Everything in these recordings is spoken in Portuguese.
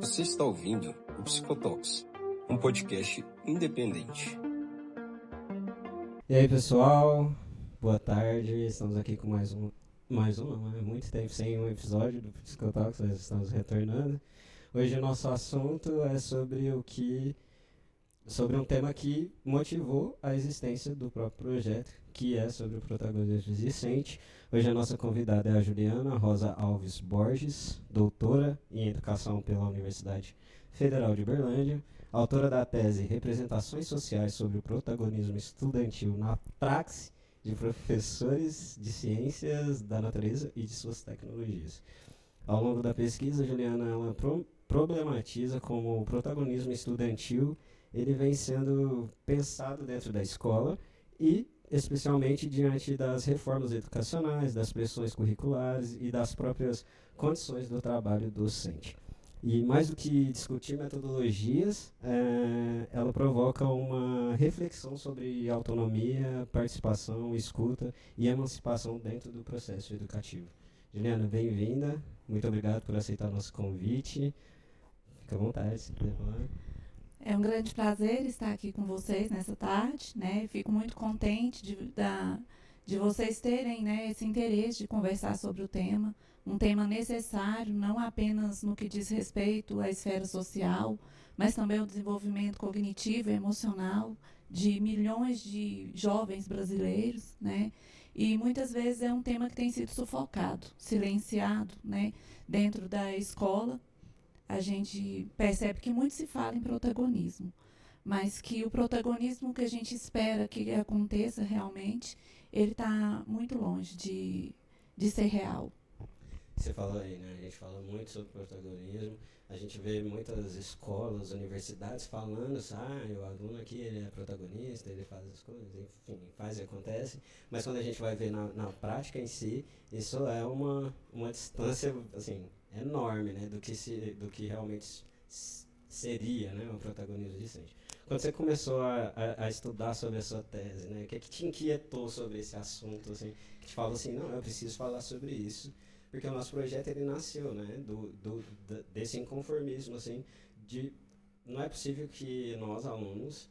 Você está ouvindo o Psicotalks, um podcast independente. E aí, pessoal, boa tarde. Estamos aqui com mais um, não é muito tempo sem um episódio do Psicotalks, nós estamos retornando. Hoje o nosso assunto é sobre um tema que motivou a existência do próprio projeto, que é sobre o protagonismo existente. Hoje a nossa convidada é a Juliana Rosa Alves Borges, doutora em Educação pela Universidade Federal de Berlândia, autora da tese Representações Sociais sobre o Protagonismo Estudantil na Praxe de Professores de Ciências da Natureza e de suas Tecnologias. Ao longo da pesquisa, Juliana ela problematiza como o protagonismo estudantil ele vem sendo pensado dentro da escola e especialmente diante das reformas educacionais, das pressões curriculares e das próprias condições do trabalho docente. E mais do que discutir metodologias, ela provoca uma reflexão sobre autonomia, participação, escuta e emancipação dentro do processo educativo. Juliana, bem-vinda. Muito obrigado por aceitar nosso convite. Fica à vontade, se puder falar. É um grande prazer estar aqui com vocês nessa tarde, né? Fico muito contente de vocês terem, né, esse interesse de conversar sobre o tema, um tema necessário, não apenas no que diz respeito à esfera social, mas também ao desenvolvimento cognitivo e emocional de milhões de jovens brasileiros, né? E muitas vezes é um tema que tem sido sufocado, silenciado, né, dentro da escola. A gente percebe que muito se fala em protagonismo, mas que o protagonismo que a gente espera que aconteça realmente, ele está muito longe de ser real. Você falou aí, né? A gente fala muito sobre protagonismo, a gente vê muitas escolas, universidades falando, o aluno aqui ele é protagonista, ele faz as coisas, enfim, faz e acontece, mas quando a gente vai ver na prática em si, isso é uma distância, assim, enorme, né, do que realmente seria, né, o protagonismo decente. Quando você começou a estudar sobre a sua tese, né, o que te inquietou sobre esse assunto, assim, que te falou assim, não, eu preciso falar sobre isso, porque o nosso projeto ele nasceu, né, desse inconformismo, assim, não é possível que nós alunos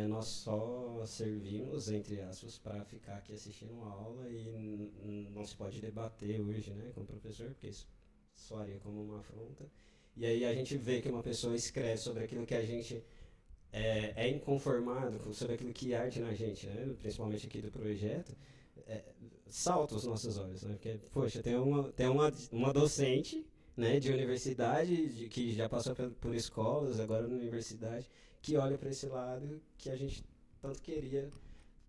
nós só servimos, entre aspas, para ficar aqui assistindo a aula e não se pode debater hoje, né, com o professor, porque isso soaria como uma afronta. E aí a gente vê que uma pessoa escreve sobre aquilo que a gente é inconformado, sobre aquilo que arde na gente, né? Principalmente aqui do projeto, salta os nossos olhos, né? Porque, poxa, tem uma docente, né, de universidade, que já passou por escolas, agora na universidade, que olha para esse lado que a gente tanto queria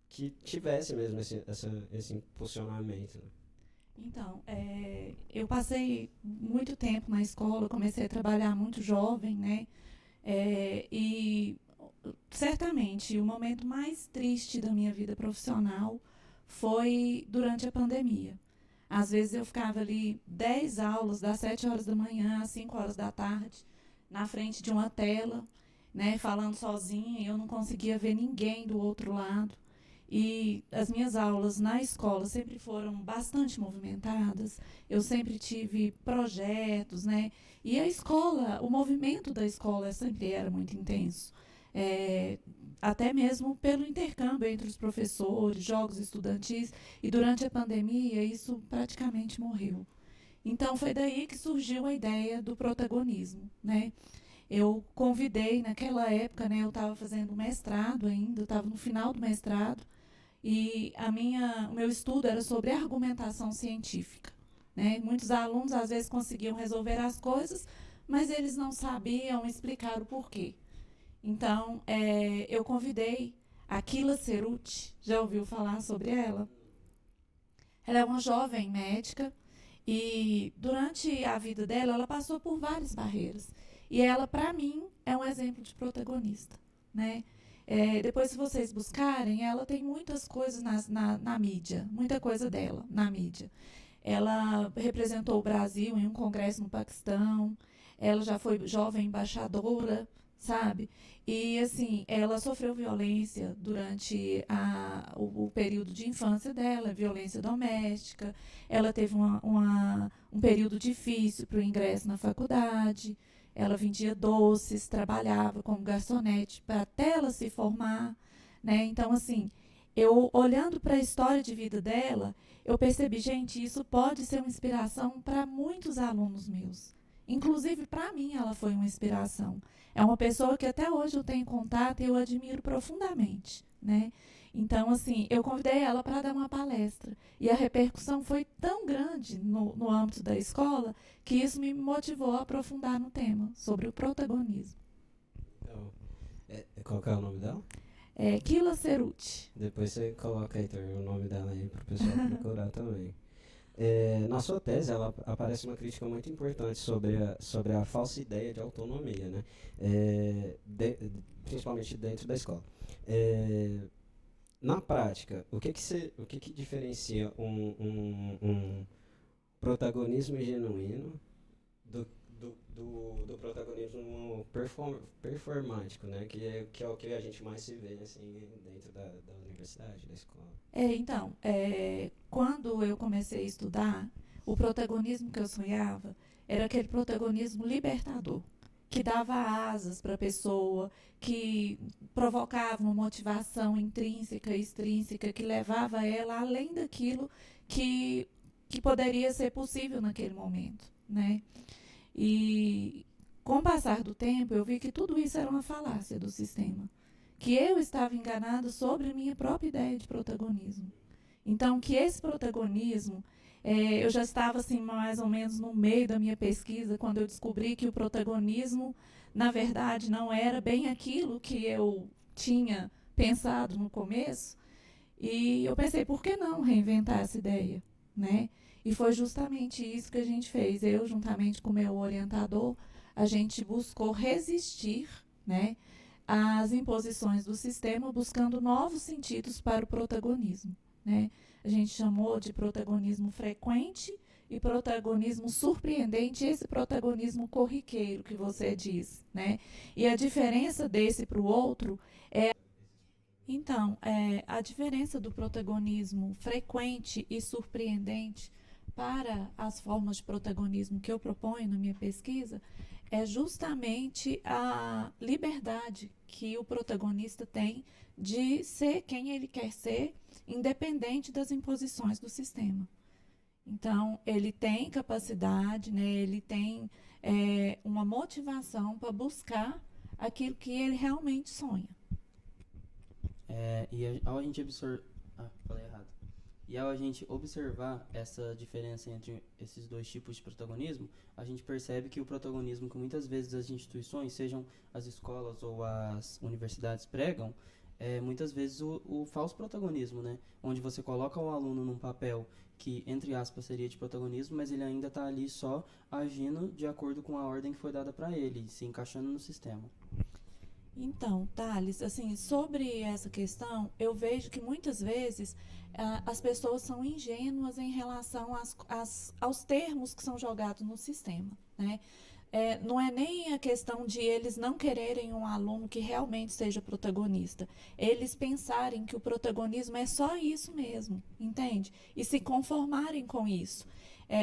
que tivesse mesmo esse impulsionamento, né? Então, eu passei muito tempo na escola, comecei a trabalhar muito jovem, né? E certamente o momento mais triste da minha vida profissional foi durante a pandemia. Às vezes eu ficava ali 10 aulas, das 7 horas da manhã às 5 horas da tarde, na frente de uma tela, né, falando sozinha, e eu não conseguia ver ninguém do outro lado. E as minhas aulas na escola sempre foram bastante movimentadas, eu sempre tive projetos, né? E a escola, o movimento da escola sempre era muito intenso. Até mesmo pelo intercâmbio entre os professores, jogos estudantis, e durante a pandemia isso praticamente morreu. Então foi daí que surgiu a ideia do protagonismo, né? Eu convidei, naquela época, né, eu estava fazendo mestrado ainda, eu estava no final do mestrado, e o meu estudo era sobre argumentação científica, né? Muitos alunos às vezes conseguiam resolver as coisas, mas eles não sabiam explicar o porquê. Então, eu convidei a Kila Ceruti, já ouviu falar sobre ela? Ela é uma jovem médica e durante a vida dela, ela passou por várias barreiras. E ela, para mim, é um exemplo de protagonista, né? Depois, se vocês buscarem, ela tem muitas coisas na mídia, muita coisa dela na mídia. Ela representou o Brasil em um congresso no Paquistão, ela já foi jovem embaixadora, sabe? E, assim, ela sofreu violência durante o período de infância dela, violência doméstica, ela teve um período difícil para o ingresso na faculdade, ela vendia doces, trabalhava como garçonete para até ela se formar, né? Então, assim, eu olhando para a história de vida dela, eu percebi, gente, isso pode ser uma inspiração para muitos alunos meus. Inclusive, para mim, ela foi uma inspiração. É uma pessoa que até hoje eu tenho contato e eu admiro profundamente, né? Então, assim, eu convidei ela para dar uma palestra. E a repercussão foi tão grande no âmbito da escola que isso me motivou a aprofundar no tema, sobre o protagonismo. Então, qual que é o nome dela? É Kila Ceruti. Depois você coloca aí também o nome dela aí para o pessoal procurar também. Na sua tese, ela aparece uma crítica muito importante sobre a falsa ideia de autonomia, né? Principalmente dentro da escola. Na prática, o que diferencia um protagonismo genuíno do protagonismo performático, né? Que é o que a gente mais se vê assim, dentro da universidade, da escola? Então, quando eu comecei a estudar, o protagonismo que eu sonhava era aquele protagonismo libertador, que dava asas para a pessoa, que provocava uma motivação intrínseca e extrínseca, que levava ela além daquilo que poderia ser possível naquele momento, né? E com o passar do tempo, eu vi que tudo isso era uma falácia do sistema, que eu estava enganada sobre a minha própria ideia de protagonismo. Então, que esse protagonismo, eu já estava assim mais ou menos no meio da minha pesquisa, quando eu descobri que o protagonismo, na verdade, não era bem aquilo que eu tinha pensado no começo, e eu pensei, por que não reinventar essa ideia, né? E foi justamente isso que a gente fez. Eu, juntamente com o meu orientador, a gente buscou resistir, né, às imposições do sistema, buscando novos sentidos para o protagonismo, né? A gente chamou de protagonismo frequente e protagonismo surpreendente, esse protagonismo corriqueiro que você diz, né? E a diferença desse para o outro é... Então, a diferença do protagonismo frequente e surpreendente para as formas de protagonismo que eu proponho na minha pesquisa é justamente a liberdade que o protagonista tem de ser quem ele quer ser, independente das imposições do sistema. Então, ele tem capacidade, né, ele tem uma motivação para buscar aquilo que ele realmente sonha. Ao a gente falei errado. E ao a gente observar essa diferença entre esses dois tipos de protagonismo, a gente percebe que o protagonismo que muitas vezes as instituições, sejam as escolas ou as universidades, pregam, é muitas vezes o falso protagonismo, né? Onde você coloca o aluno num papel que, entre aspas, seria de protagonismo, mas ele ainda está ali só agindo de acordo com a ordem que foi dada para ele, se encaixando no sistema. Então, Thales, assim, sobre essa questão, eu vejo que muitas vezes as pessoas são ingênuas em relação aos termos que são jogados no sistema, né? Não é nem a questão de eles não quererem um aluno que realmente seja protagonista. Eles pensarem que o protagonismo é só isso mesmo, entende? E se conformarem com isso.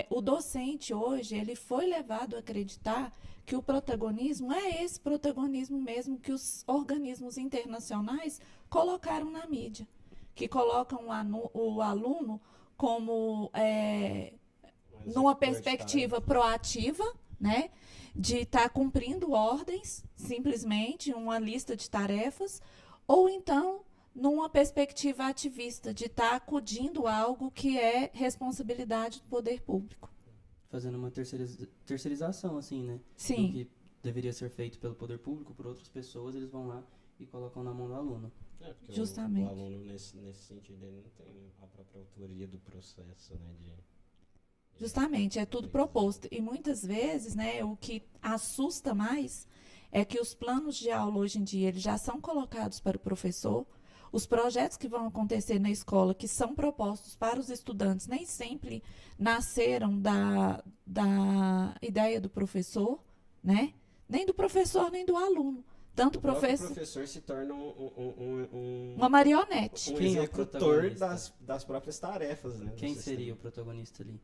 O docente hoje, ele foi levado a acreditar que o protagonismo é esse protagonismo mesmo que os organismos internacionais colocaram na mídia, que colocam o aluno como numa perspectiva proativa, né, de estar cumprindo ordens, simplesmente uma lista de tarefas, ou então numa perspectiva ativista, de estar acudindo a algo que é responsabilidade do poder público. Fazendo uma terceirização, assim, né? Sim. Do que deveria ser feito pelo poder público, por outras pessoas, eles vão lá e colocam na mão do aluno. Porque justamente. O aluno, nesse sentido, ele não tem a própria autoria do processo, né? Justamente, é tudo proposto. E muitas vezes, né, o que assusta mais é que os planos de aula hoje em dia eles já são colocados para o professor. Os projetos que vão acontecer na escola, que são propostos para os estudantes, nem sempre nasceram da ideia do professor, né? Nem do professor, nem do aluno. Tanto o professor se torna uma marionete. Um executor das próprias tarefas, né? Quem seria o protagonista ali?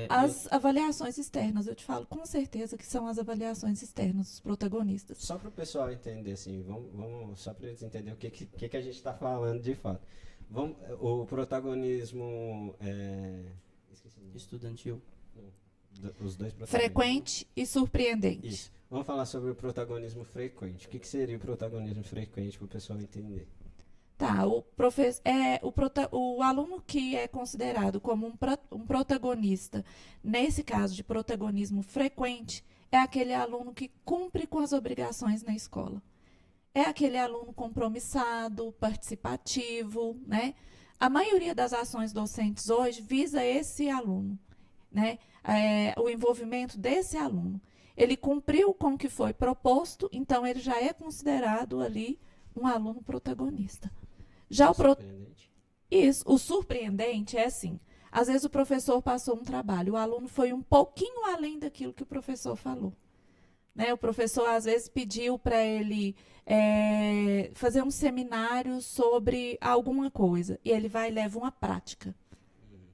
As avaliações externas, eu te falo com certeza que são as avaliações externas dos protagonistas. Só para o pessoal entender, assim, só para eles entenderem o que a gente está falando de fato. O protagonismo esqueci o nome. Estudantil. Os dois protagonismos. Frequente e surpreendente. Isso. Vamos falar sobre o protagonismo frequente. O que seria o protagonismo frequente para o pessoal entender? Tá, o aluno que é considerado como um protagonista, nesse caso de protagonismo frequente, é aquele aluno que cumpre com as obrigações na escola. É aquele aluno compromissado, participativo, né? A maioria das ações docentes hoje visa esse aluno, né? O envolvimento desse aluno. Ele cumpriu com o que foi proposto, então ele já é considerado ali um aluno protagonista. Já o surpreendente é assim, às vezes o professor passou um trabalho, o aluno foi um pouquinho além daquilo que o professor falou. Né? O professor, às vezes, pediu para ele fazer um seminário sobre alguma coisa, e ele vai e leva uma prática.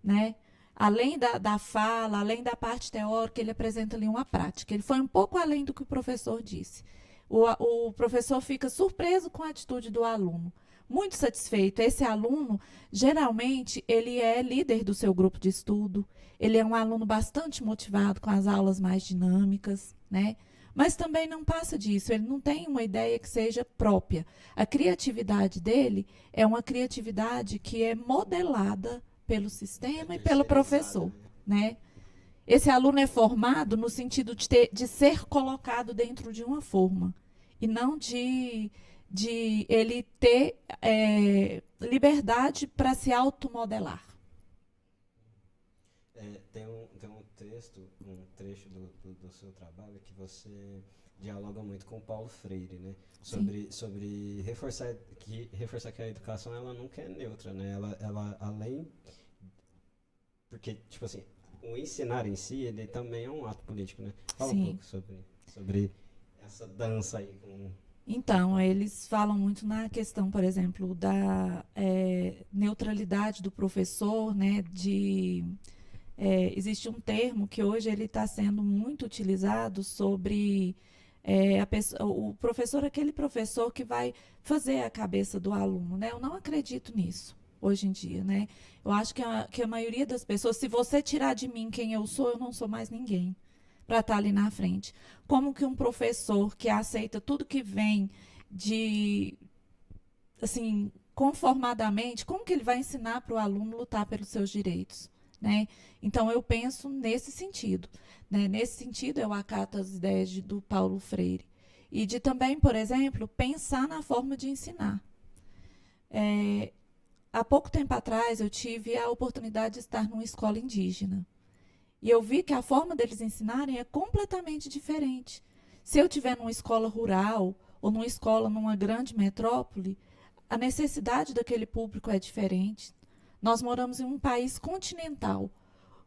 Né? Além da fala, além da parte teórica, ele apresenta ali uma prática. Ele foi um pouco além do que o professor disse. O professor fica surpreso com a atitude do aluno. Muito satisfeito. Esse aluno, geralmente, ele é líder do seu grupo de estudo, ele é um aluno bastante motivado com as aulas mais dinâmicas, né? Mas também não passa disso, ele não tem uma ideia que seja própria. A criatividade dele é uma criatividade que é modelada pelo sistema e pelo professor, né? Esse aluno é formado no sentido de ser colocado dentro de uma forma, e não de ele ter liberdade para se automodelar. Tem um texto, um trecho do seu trabalho que você dialoga muito com o Paulo Freire, né? Sobre reforçar que a educação ela nunca é neutra, né? Ela além... Porque, tipo assim, o ensinar em si, ele também é um ato político, né? Fala um pouco sobre essa dança aí com... Então, eles falam muito na questão, por exemplo, da neutralidade do professor, né? Existe um termo que hoje ele está sendo muito utilizado sobre o professor, aquele professor que vai fazer a cabeça do aluno, né? Eu não acredito nisso hoje em dia, né? Eu acho que a maioria das pessoas, se você tirar de mim quem eu sou não sou mais ninguém para estar ali na frente. Como que um professor que aceita tudo que vem assim, conformadamente, como que ele vai ensinar para o aluno lutar pelos seus direitos? Né? Então, eu penso nesse sentido. Né? Nesse sentido, eu acato as ideias do Paulo Freire. E de também, por exemplo, pensar na forma de ensinar. Há pouco tempo atrás, eu tive a oportunidade de estar numa escola indígena. E eu vi que a forma deles ensinarem é completamente diferente. Se eu estiver numa escola rural ou numa escola numa grande metrópole, a necessidade daquele público é diferente. Nós moramos em um país continental.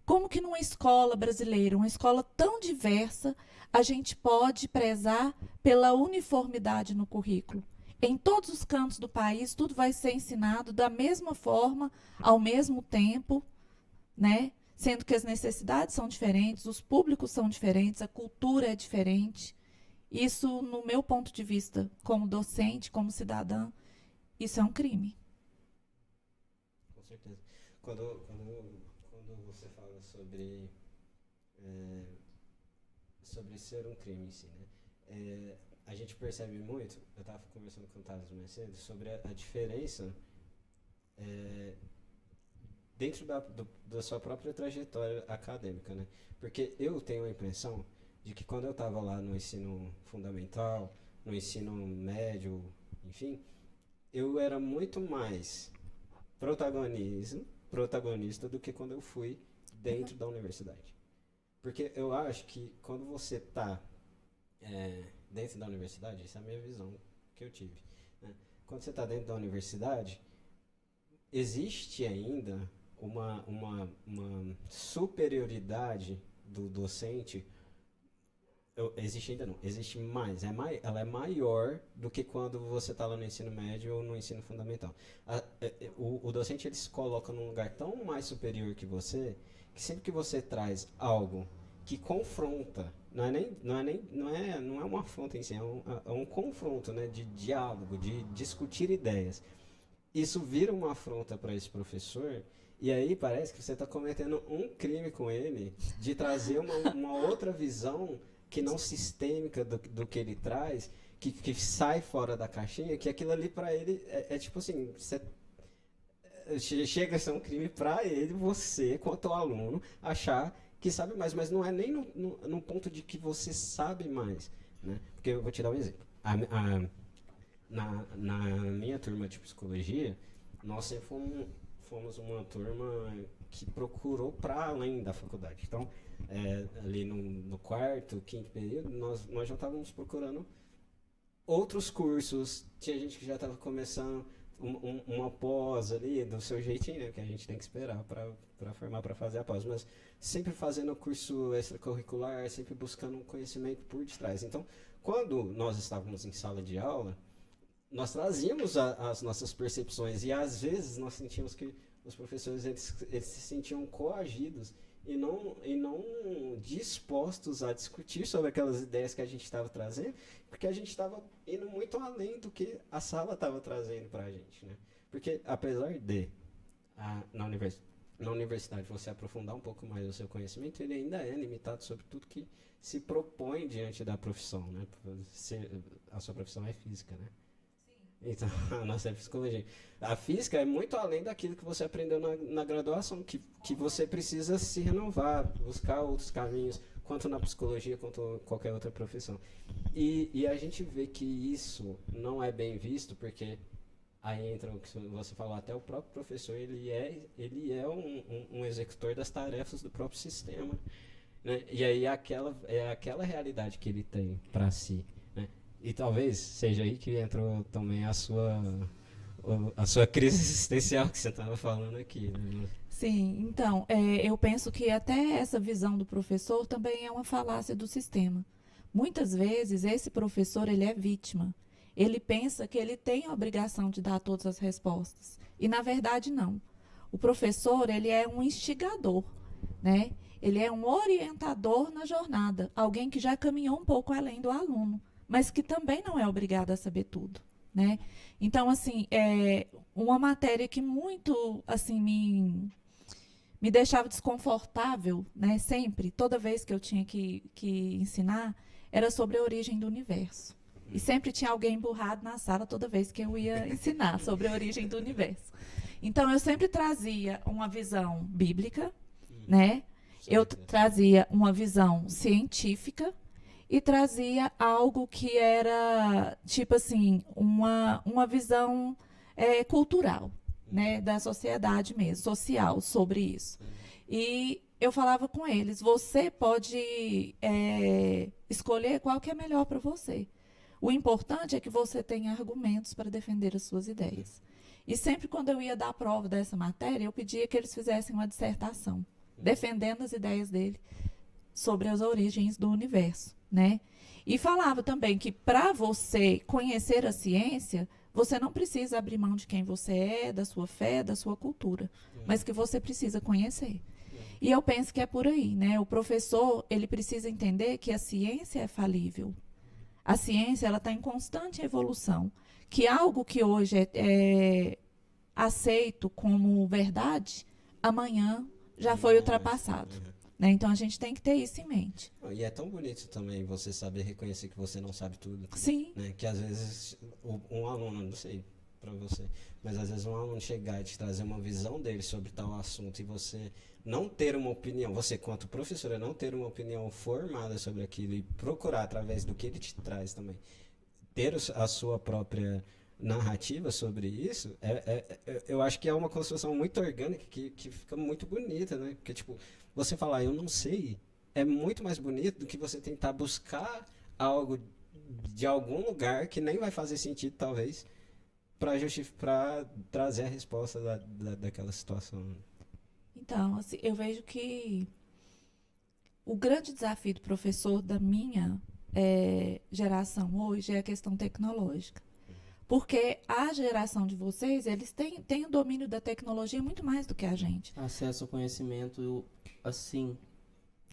Como que numa escola brasileira, uma escola tão diversa, a gente pode prezar pela uniformidade no currículo? Em todos os cantos do país, tudo vai ser ensinado da mesma forma, ao mesmo tempo, né? Sendo que as necessidades são diferentes, os públicos são diferentes, a cultura é diferente. Isso, no meu ponto de vista, como docente, como cidadã, isso é um crime. Com certeza. Quando você fala sobre ser um crime em si, né? A gente percebe muito, eu estava conversando com o Thales mais cedo, sobre a diferença dentro da sua própria trajetória acadêmica, né? Porque eu tenho a impressão de que quando eu estava lá no ensino fundamental, no ensino médio, enfim, eu era muito mais protagonista do que quando eu fui dentro da universidade. Porque eu acho que quando você está dentro da universidade, essa é a minha visão que eu tive, né? Quando você está dentro da universidade, existe ainda uma superioridade do docente. Existe ainda não, existe mais, ela é maior do que quando você está lá no ensino médio ou no ensino fundamental. O docente ele se coloca num lugar tão mais superior que você, que sempre que você traz algo que confronta, não é uma afronta em si, é um confronto, né, de diálogo, de discutir ideias. Isso vira uma afronta para esse professor, e aí parece que você está cometendo um crime com ele, de trazer uma outra visão que não sistêmica do que ele traz, que sai fora da caixinha, que aquilo ali para ele é tipo assim, chega a ser um crime para ele, você, quanto aluno, achar que sabe mais, mas não é nem no ponto de que você sabe mais, né? Porque eu vou te dar um exemplo. Na minha turma de psicologia, nós sempre fomos uma turma que procurou para além da faculdade. Então, ali no quarto, quinto período, nós já estávamos procurando outros cursos. Tinha gente que já estava começando uma pós ali, do seu jeitinho, né? Que a gente tem que esperar para formar, para fazer a pós. Mas sempre fazendo curso extracurricular, sempre buscando um conhecimento por detrás. Então, quando nós estávamos em sala de aula, nós trazíamos as nossas percepções, e às vezes nós sentíamos que os professores eles se sentiam coagidos e não dispostos a discutir sobre aquelas ideias que a gente estava trazendo, porque a gente estava indo muito além do que a sala estava trazendo para a gente, né? Porque apesar de na universidade você aprofundar um pouco mais o seu conhecimento, ele ainda é limitado sobre tudo que se propõe diante da profissão, né? A sua profissão é física, né? Então, a nossa é psicologia. A física é muito além daquilo que você aprendeu na graduação, que você precisa se renovar, buscar outros caminhos, quanto na psicologia, quanto qualquer outra profissão. E a gente vê que isso não é bem visto, porque aí entra o que você falou, até o próprio professor, ele é um executor das tarefas do próprio sistema, né? E aí é aquela realidade que ele tem para si. E talvez seja aí que entrou também a sua crise existencial que você estava falando aqui, né? Sim, então, eu penso que até essa visão do professor também é uma falácia do sistema. Muitas vezes, esse professor, ele é vítima. Ele pensa que ele tem a obrigação de dar todas as respostas. E, na verdade, não. O professor, ele é um instigador, né? Ele é um orientador na jornada, alguém que já caminhou um pouco além do aluno, mas que também não é obrigado a saber tudo, né? Então, assim, uma matéria que muito, assim, me deixava desconfortável, né? Sempre, toda vez que eu tinha que ensinar, era sobre a origem do universo. E sempre tinha alguém emburrado na sala toda vez que eu ia ensinar sobre a origem do universo. Então, eu sempre trazia uma visão bíblica, né? Eu trazia uma visão científica, e trazia algo que era, tipo assim, uma visão cultural, né, da sociedade mesmo, social, sobre isso. E eu falava com eles, você pode escolher qual que é melhor para você. O importante é que você tenha argumentos para defender as suas ideias. E sempre quando eu ia dar a prova dessa matéria, eu pedia que eles fizessem uma dissertação, defendendo as ideias dele sobre as origens do universo, né? E falava também que para você conhecer a ciência, você não precisa abrir mão de quem você é, da sua fé, da sua cultura, mas que você precisa conhecer. E eu penso que é por aí, né? O professor, ele precisa entender que a ciência é falível. A ciência, ela está em constante evolução, que algo que hoje é aceito como verdade, amanhã já foi ultrapassado. Né? Então, a gente tem que ter isso em mente. E é tão bonito também você saber reconhecer que você não sabe tudo. Sim. Né? Que às vezes um aluno, não sei para você, mas às vezes um aluno chegar e te trazer uma visão dele sobre tal assunto e você não ter uma opinião, você quanto professora não ter uma opinião formada sobre aquilo e procurar através do que ele te traz também, ter a sua própria narrativa sobre isso, eu acho que é uma construção muito orgânica que fica muito bonita, né? Porque, tipo, você falar, eu não sei, é muito mais bonito do que você tentar buscar algo de algum lugar que nem vai fazer sentido, talvez, para trazer a resposta daquela situação. Então, assim, eu vejo que o grande desafio do professor da minha geração hoje é a questão tecnológica. Porque a geração de vocês, eles têm o domínio da tecnologia muito mais do que a gente. Acesso ao conhecimento assim?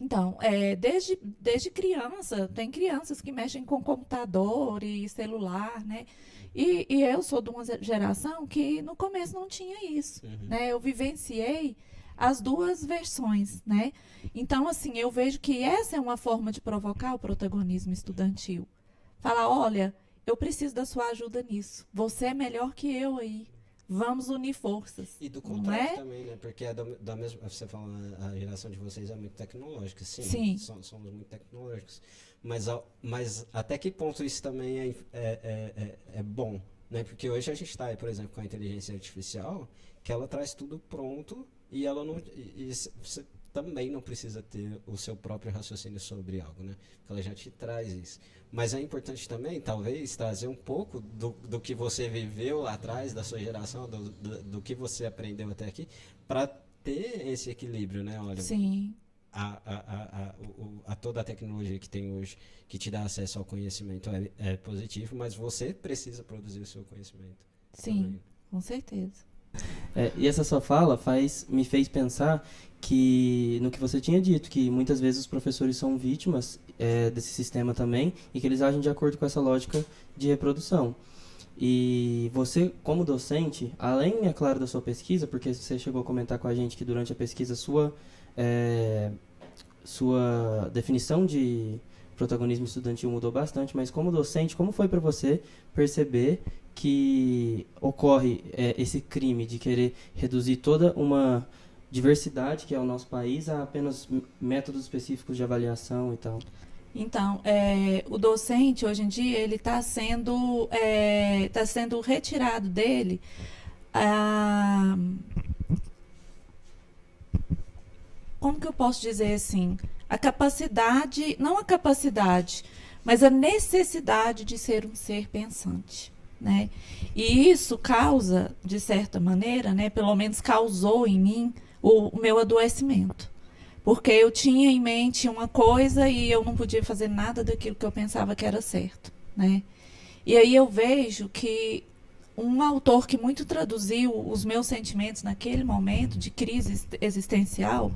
Então, desde criança, tem crianças que mexem com computador e celular, né? E eu sou de uma geração que no começo não tinha isso, né? Eu vivenciei as duas versões, né? Então, assim, eu vejo que essa é uma forma de provocar o protagonismo estudantil. Falar, olha, eu preciso da sua ajuda nisso. Você é melhor que eu aí. Vamos unir forças. E do não contrário é? também, né? Porque é da mesma, você fala, a geração de vocês é muito tecnológica, sim. Sim. Somos muito tecnológicos. Mas até que ponto isso também é bom, né? Porque hoje a gente está, por exemplo, com a inteligência artificial, que ela traz tudo pronto e ela não... você também não precisa ter o seu próprio raciocínio sobre algo, né? Porque ela já te traz isso. Mas é importante também, talvez, trazer um pouco do que você viveu lá atrás, da sua geração, do que você aprendeu até aqui, para ter esse equilíbrio, né? Olha, Sim. a toda a tecnologia que tem hoje, que te dá acesso ao conhecimento, é positivo, mas você precisa produzir o seu conhecimento. Sim, também. com certeza. E essa sua fala me fez pensar que no que você tinha dito, que muitas vezes os professores são vítimas desse sistema também e que eles agem de acordo com essa lógica de reprodução. E você, como docente, além, é claro, da sua pesquisa, porque você chegou a comentar com a gente que durante a pesquisa sua definição de protagonismo estudantil mudou bastante, mas como docente, como foi para você perceber que ocorre esse crime de querer reduzir toda uma diversidade que é o nosso país a apenas métodos específicos de avaliação e tal? Então, o docente, hoje em dia, ele está sendo retirado dele como que eu posso dizer assim? A capacidade, não a capacidade, mas a necessidade de ser um ser pensante, né? E isso causa, de certa maneira, né, pelo menos causou em mim o meu adoecimento. Porque eu tinha em mente uma coisa e eu não podia fazer nada daquilo que eu pensava que era certo, né? E aí eu vejo que um autor que muito traduziu os meus sentimentos naquele momento de crise existencial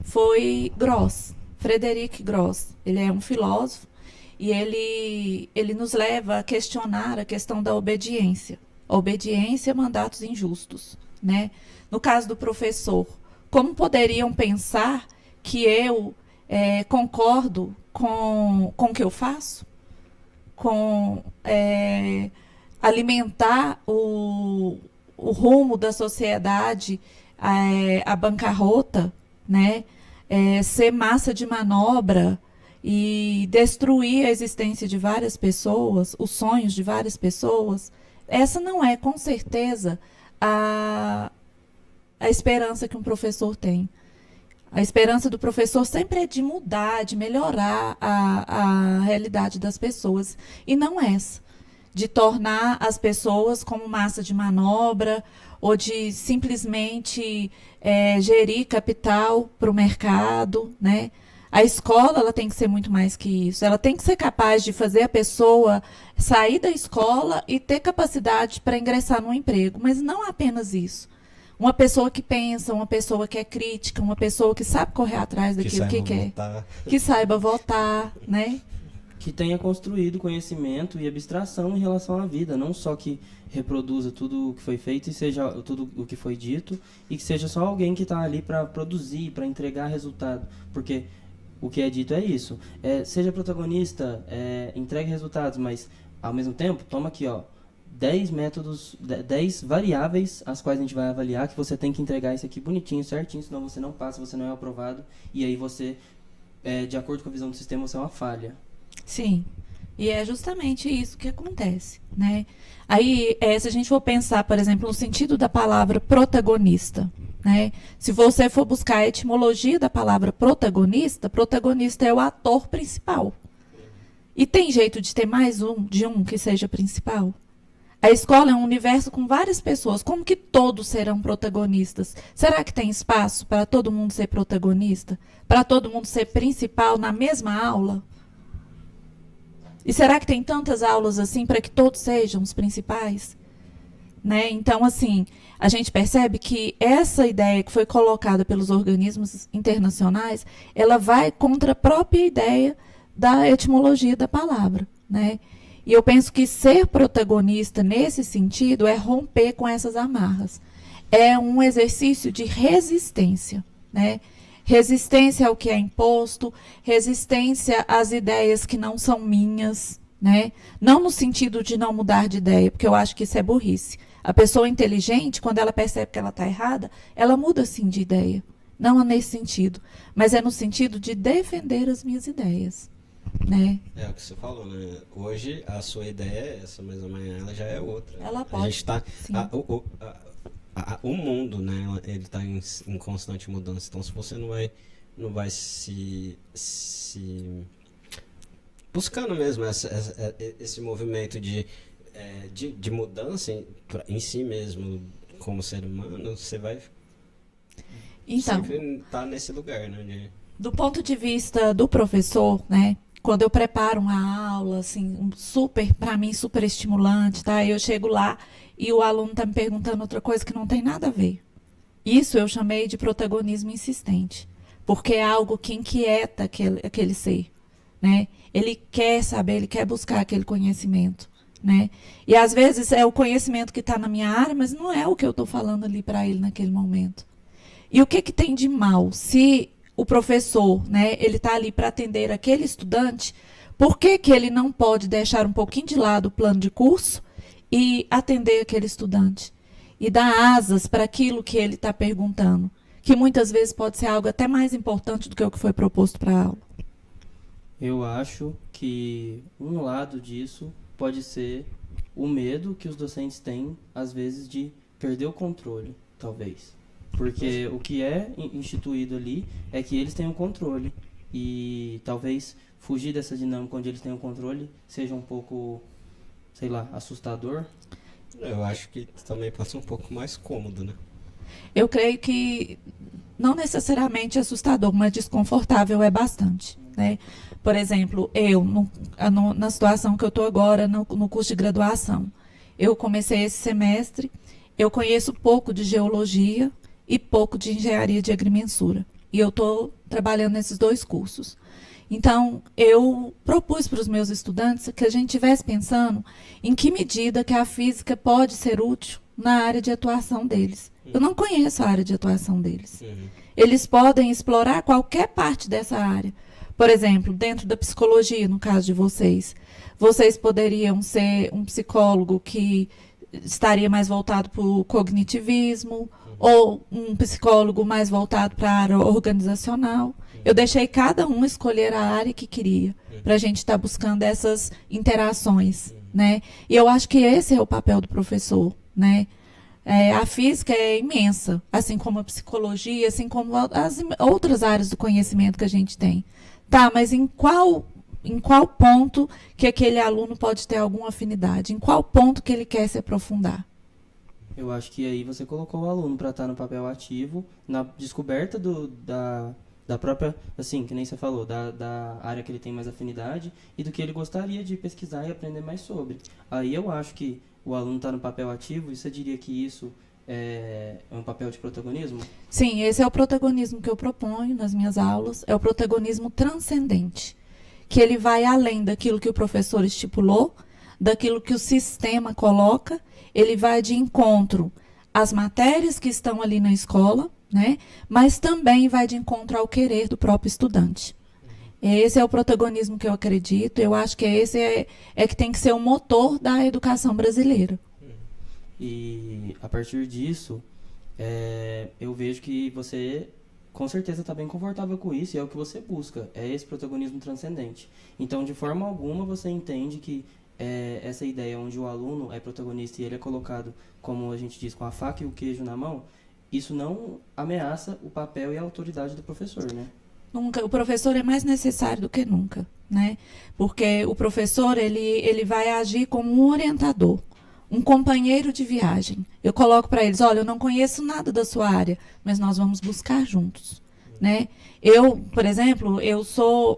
foi Gross, Frederic Gross. Ele é um filósofo e ele nos leva a questionar a questão da obediência. A obediência a mandatos injustos, né? No caso do professor, como poderiam pensar que eu concordo com o que eu faço? Com alimentar o rumo da sociedade à bancarrota, né? Ser massa de manobra e destruir a existência de várias pessoas, os sonhos de várias pessoas. Essa não é, com certeza, a esperança que um professor tem. A esperança do professor sempre é de mudar, de melhorar a realidade das pessoas. E não essa. De tornar as pessoas como massa de manobra ou de simplesmente gerir capital para o mercado, né? A escola ela tem que ser muito mais que isso. Ela tem que ser capaz de fazer a pessoa sair da escola e ter capacidade para ingressar no emprego. Mas não apenas isso. Uma pessoa que pensa, uma pessoa que é crítica, uma pessoa que sabe correr atrás daquilo que quer. Que saiba votar, né? Que tenha construído conhecimento e abstração em relação à vida, não só que reproduza tudo o que foi feito e seja tudo o que foi dito e que seja só alguém que está ali para produzir, para entregar resultado, porque o que é dito é isso, seja protagonista, entregue resultados, mas ao mesmo tempo, toma aqui, ó, 10 métodos, 10 variáveis as quais a gente vai avaliar, que você tem que entregar isso aqui bonitinho, certinho, senão você não passa, você não é aprovado, e aí você, de acordo com a visão do sistema, você é uma falha. Sim, e é justamente isso que acontece, né? Aí, se a gente for pensar, por exemplo, no sentido da palavra protagonista, né? Se você for buscar a etimologia da palavra protagonista, protagonista é o ator principal. E tem jeito de ter mais de um que seja principal? A escola é um universo com várias pessoas. Como que todos serão protagonistas? Será que tem espaço para todo mundo ser protagonista? Para todo mundo ser principal na mesma aula? E será que tem tantas aulas assim para que todos sejam os principais? né? Então, assim, a gente percebe que essa ideia que foi colocada pelos organismos internacionais, ela vai contra a própria ideia da etimologia da palavra, né? E eu penso que ser protagonista nesse sentido é romper com essas amarras. É um exercício de resistência, né? Resistência ao que é imposto, resistência às ideias que não são minhas, né? Não no sentido de não mudar de ideia, porque eu acho que isso é burrice. A pessoa inteligente, quando ela percebe que ela está errada, ela muda sim de ideia. Não é nesse sentido, mas é no sentido de defender as minhas ideias, né? É o que você falou, né? Hoje a sua ideia é essa, mas amanhã ela já é outra. Ela pode. A gente tá, Sim. o mundo, né? Ele está em constante mudança. Então, se você não vai se buscando mesmo esse movimento de mudança em si mesmo, como ser humano, você vai Então, sempre estar nesse lugar, né? do ponto de vista do professor, né? Quando eu preparo uma aula, assim, para mim, super estimulante, tá? Eu chego lá e o aluno está me perguntando outra coisa que não tem nada a ver. Isso eu chamei de protagonismo insistente, porque é algo que inquieta aquele ser, né? Ele quer saber, ele quer buscar aquele conhecimento, né? E às vezes é o conhecimento que está na minha área, mas não é o que eu estou falando ali para ele naquele momento. E o que tem de mal? Se o professor, né, ele está ali para atender aquele estudante, por que ele não pode deixar um pouquinho de lado o plano de curso e atender aquele estudante? E dar asas para aquilo que ele está perguntando, que muitas vezes pode ser algo até mais importante do que o que foi proposto para a aula. Eu acho que um lado disso pode ser o medo que os docentes têm, às vezes, de perder o controle, talvez. Porque o que é instituído ali é que eles têm o controle. E talvez fugir dessa dinâmica onde eles têm o controle seja um pouco, sei lá, assustador. Eu acho que também pode ser um pouco mais cômodo, né? Eu creio que não necessariamente assustador, mas desconfortável é bastante, né? Por exemplo, eu, na situação que eu estou agora, no curso de graduação, eu comecei esse semestre, eu conheço pouco de geologia e pouco de engenharia de agrimensura. E eu estou trabalhando nesses dois cursos. Então, eu propus para os meus estudantes que a gente estivesse pensando em que medida que a física pode ser útil na área de atuação deles. Eu não conheço a área de atuação deles. Eles podem explorar qualquer parte dessa área. Por exemplo, dentro da psicologia, no caso de vocês, vocês poderiam ser um psicólogo que estaria mais voltado para o cognitivismo, ou um psicólogo mais voltado para a área organizacional. Eu deixei cada um escolher a área que queria, para a gente estar buscando essas interações, né? E eu acho que esse é o papel do professor, né? A física é imensa, assim como a psicologia, assim como as outras áreas do conhecimento que a gente tem. Tá, mas em qual ponto que aquele aluno pode ter alguma afinidade? Em qual ponto que ele quer se aprofundar? Eu acho que aí você colocou o aluno para estar no papel ativo, na descoberta da própria, assim, que nem você falou, da área que ele tem mais afinidade e do que ele gostaria de pesquisar e aprender mais sobre. Aí eu acho que o aluno está no papel ativo, e você diria que isso é um papel de protagonismo? Sim, esse é o protagonismo que eu proponho nas minhas aulas, é o protagonismo transcendente, que ele vai além daquilo que o professor estipulou, daquilo que o sistema coloca, ele vai de encontro às matérias que estão ali na escola, né? Mas também vai de encontro ao querer do próprio estudante. Esse é o protagonismo que eu acredito, eu acho que esse é que tem que ser o motor da educação brasileira. E a partir disso, eu vejo que você com certeza está bem confortável com isso, e é o que você busca, é esse protagonismo transcendente. Então, de forma alguma, você entende que essa ideia onde o aluno é protagonista e ele é colocado, como a gente diz, com a faca e o queijo na mão, isso não ameaça o papel e a autoridade do professor, né? Nunca. O professor é mais necessário do que nunca, né? Porque o professor, ele vai agir como um orientador, um companheiro de viagem. Eu coloco para eles, olha, eu não conheço nada da sua área, mas nós vamos buscar juntos, né? Eu, por exemplo,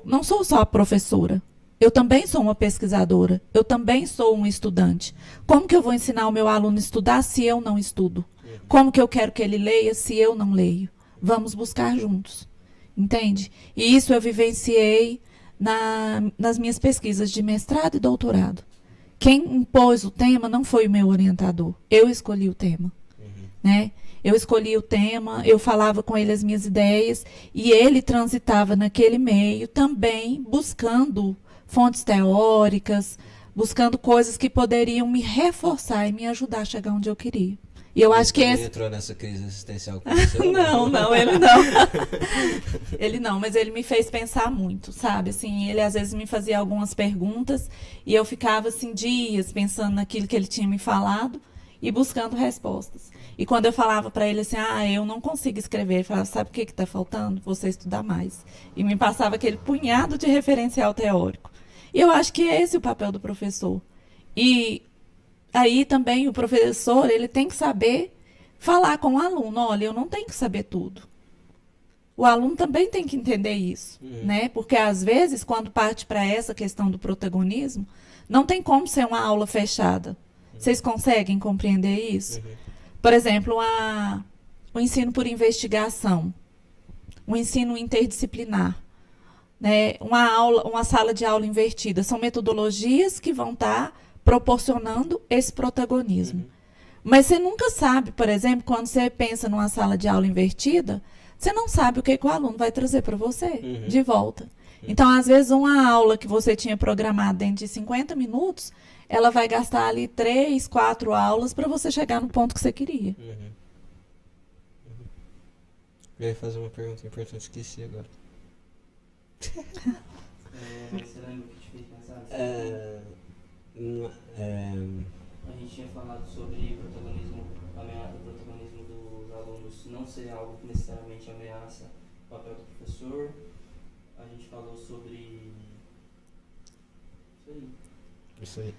não sou só professora, Eu também sou uma pesquisadora. Eu também sou um estudante. Como que eu vou ensinar o meu aluno a estudar se eu não estudo? Como que eu quero que ele leia se eu não leio? Vamos buscar juntos. Entende? E isso eu vivenciei nas minhas pesquisas de mestrado e doutorado. Quem impôs o tema não foi o meu orientador. Eu escolhi o tema. Né? Eu escolhi o tema, eu falava com ele as minhas ideias e ele transitava naquele meio também buscando fontes teóricas, buscando coisas que poderiam me reforçar e me ajudar a chegar onde eu queria. E eu acho que ele esse... entrou nessa crise existencial com você? Não, ele não. Ele não, mas ele me fez pensar muito, sabe? Assim, ele às vezes me fazia algumas perguntas e eu ficava assim dias pensando naquilo que ele tinha me falado e buscando respostas. E quando eu falava para ele assim, eu não consigo escrever, ele falava, sabe o que está faltando? Você estudar mais. E me passava aquele punhado de referencial teórico. E eu acho que esse é o papel do professor. E aí também o professor, ele tem que saber falar com o aluno, olha, eu não tenho que saber tudo. O aluno também tem que entender isso, né? Porque às vezes, quando parte para essa questão do protagonismo, não tem como ser uma aula fechada. Vocês conseguem compreender isso? Por exemplo, o ensino por investigação, o ensino interdisciplinar, né? Uma sala de aula invertida. São metodologias que vão estar proporcionando esse protagonismo. Mas você nunca sabe, por exemplo, quando você pensa numa sala de aula invertida, você não sabe o que o aluno vai trazer para você de volta. Então, às vezes, uma aula que você tinha programado dentro de 50 minutos, ela vai gastar ali 3, 4 aulas para você chegar no ponto que você queria. Eu ia fazer uma pergunta importante, esqueci agora. Você lembra o que te fez pensar? A gente tinha falado sobre protagonismo, o protagonismo dos alunos não ser algo que necessariamente ameaça o papel do professor. A gente falou sobre Isso aí.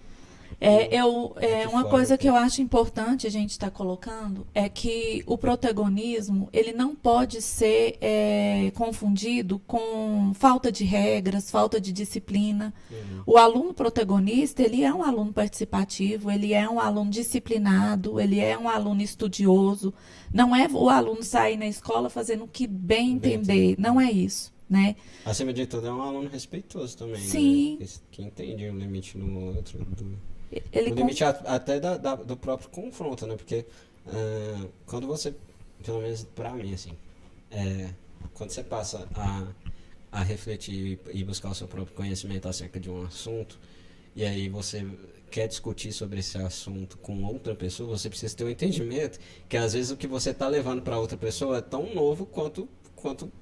Uma coisa que eu acho importante a gente estar colocando é que o protagonismo ele não pode ser confundido com falta de regras, falta de disciplina. O aluno protagonista, ele é um aluno participativo, ele é um aluno disciplinado, ele é um aluno estudioso. Não é o aluno sair na escola fazendo o que bem entender, não é isso. Né? Acima de tudo, é um aluno respeitoso também. Sim. Né? Que entende o limite no outro. O limite até do próprio confronto, né? Porque quando você, pelo menos pra mim, assim, quando você passa a refletir e buscar o seu próprio conhecimento acerca de um assunto, e aí você quer discutir sobre esse assunto com outra pessoa, você precisa ter um entendimento que às vezes o que você está levando para outra pessoa é tão novo quanto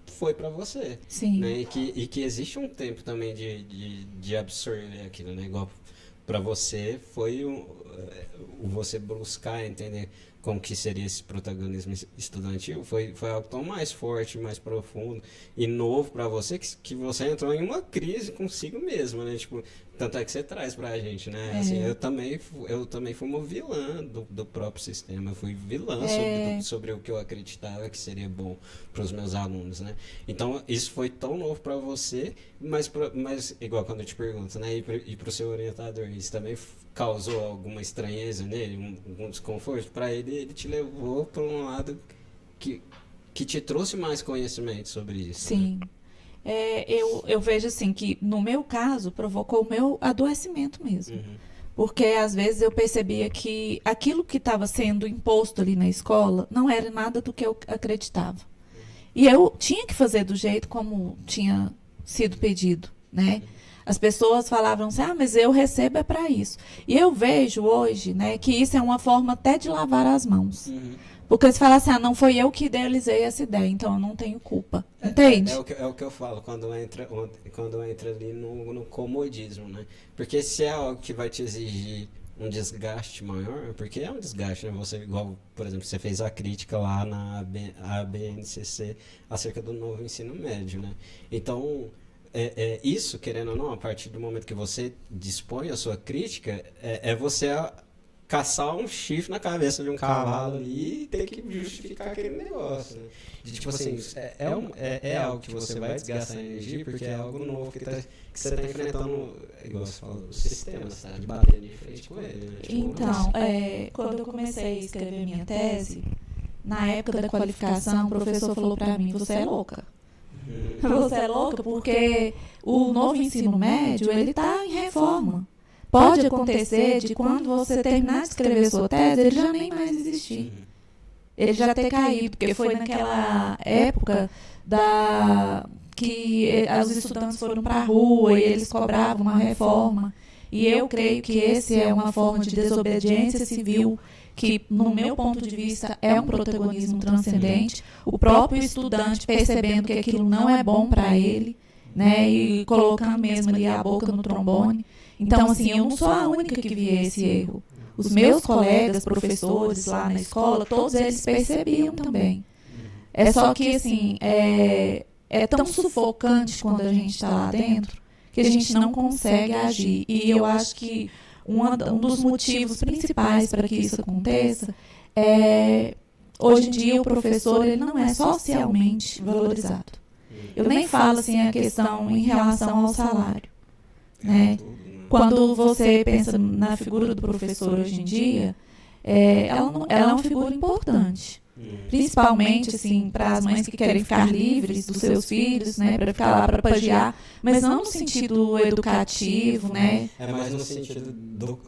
foi para você. Sim. Né? E que existe um tempo também de absorver aquilo, né? Igual para você foi você buscar entender como que seria esse protagonismo estudantil, foi algo tão mais forte, mais profundo e novo para você que você entrou em uma crise consigo mesmo, né? Tipo, tanto é que você traz pra gente, né? Assim, eu também fui uma vilã do próprio sistema, eu fui vilã sobre o que eu acreditava que seria bom para os meus alunos, né? Então, isso foi tão novo para você, mas igual quando eu te pergunto, né? E pro seu orientador, isso também causou alguma estranheza nele, algum desconforto? Para ele te levou para um lado que te trouxe mais conhecimento sobre isso. Sim. Né? Eu vejo assim que, no meu caso, provocou o meu adoecimento mesmo. Porque, às vezes, eu percebia que aquilo que estava sendo imposto ali na escola não era nada do que eu acreditava. E eu tinha que fazer do jeito como tinha sido pedido, né? As pessoas falavam assim, mas eu recebo é para isso. E eu vejo hoje, né, que isso é uma forma até de lavar as mãos. Porque eles falam assim, não foi eu que idealizei essa ideia, então eu não tenho culpa. Entende? É o que eu falo quando entra ali no comodismo, né? Porque se é algo que vai te exigir um desgaste maior, porque é um desgaste, né? Você, igual, por exemplo, você fez a crítica lá na ABNCC acerca do novo ensino médio, né? Então, isso, querendo ou não, a partir do momento que você dispõe a sua crítica, você caçar um chifre na cabeça de um cavalo ali e ter que justificar aquele negócio, né? De, tipo assim, é algo que você vai desgastar energia porque é algo novo que você está enfrentando, igual você falou, o sistema, você está batendo de frente com ele, né? Tipo, Então, quando eu comecei a escrever minha tese, na época da qualificação, o professor falou para mim, você é louca. Você é louca porque o novo ensino médio, ele está em reforma. Pode acontecer de quando você terminar de escrever sua tese, ele já nem mais existir. Ele já ter caído, porque foi naquela época que os estudantes foram para a rua e eles cobravam uma reforma. E eu creio que esse é uma forma de desobediência civil que, no meu ponto de vista, é um protagonismo transcendente. O próprio estudante percebendo que aquilo não é bom para ele, né, e colocando mesmo ali a boca no trombone. Então, assim, eu não sou a única que vi esse erro. Os meus colegas, professores lá na escola, todos eles percebiam também. É só que, assim, é tão sufocante quando a gente está lá dentro que a gente não consegue agir. E eu acho que um dos motivos principais para que isso aconteça é, hoje em dia, o professor ele não é socialmente valorizado. Eu nem falo assim a questão em relação ao salário, né? Quando você pensa na figura do professor hoje em dia, ela é uma figura importante. Principalmente assim, para as mães que querem ficar livres dos seus filhos, né, para ficar lá para pagiar, mas não no sentido educativo, né? É mais no sentido do...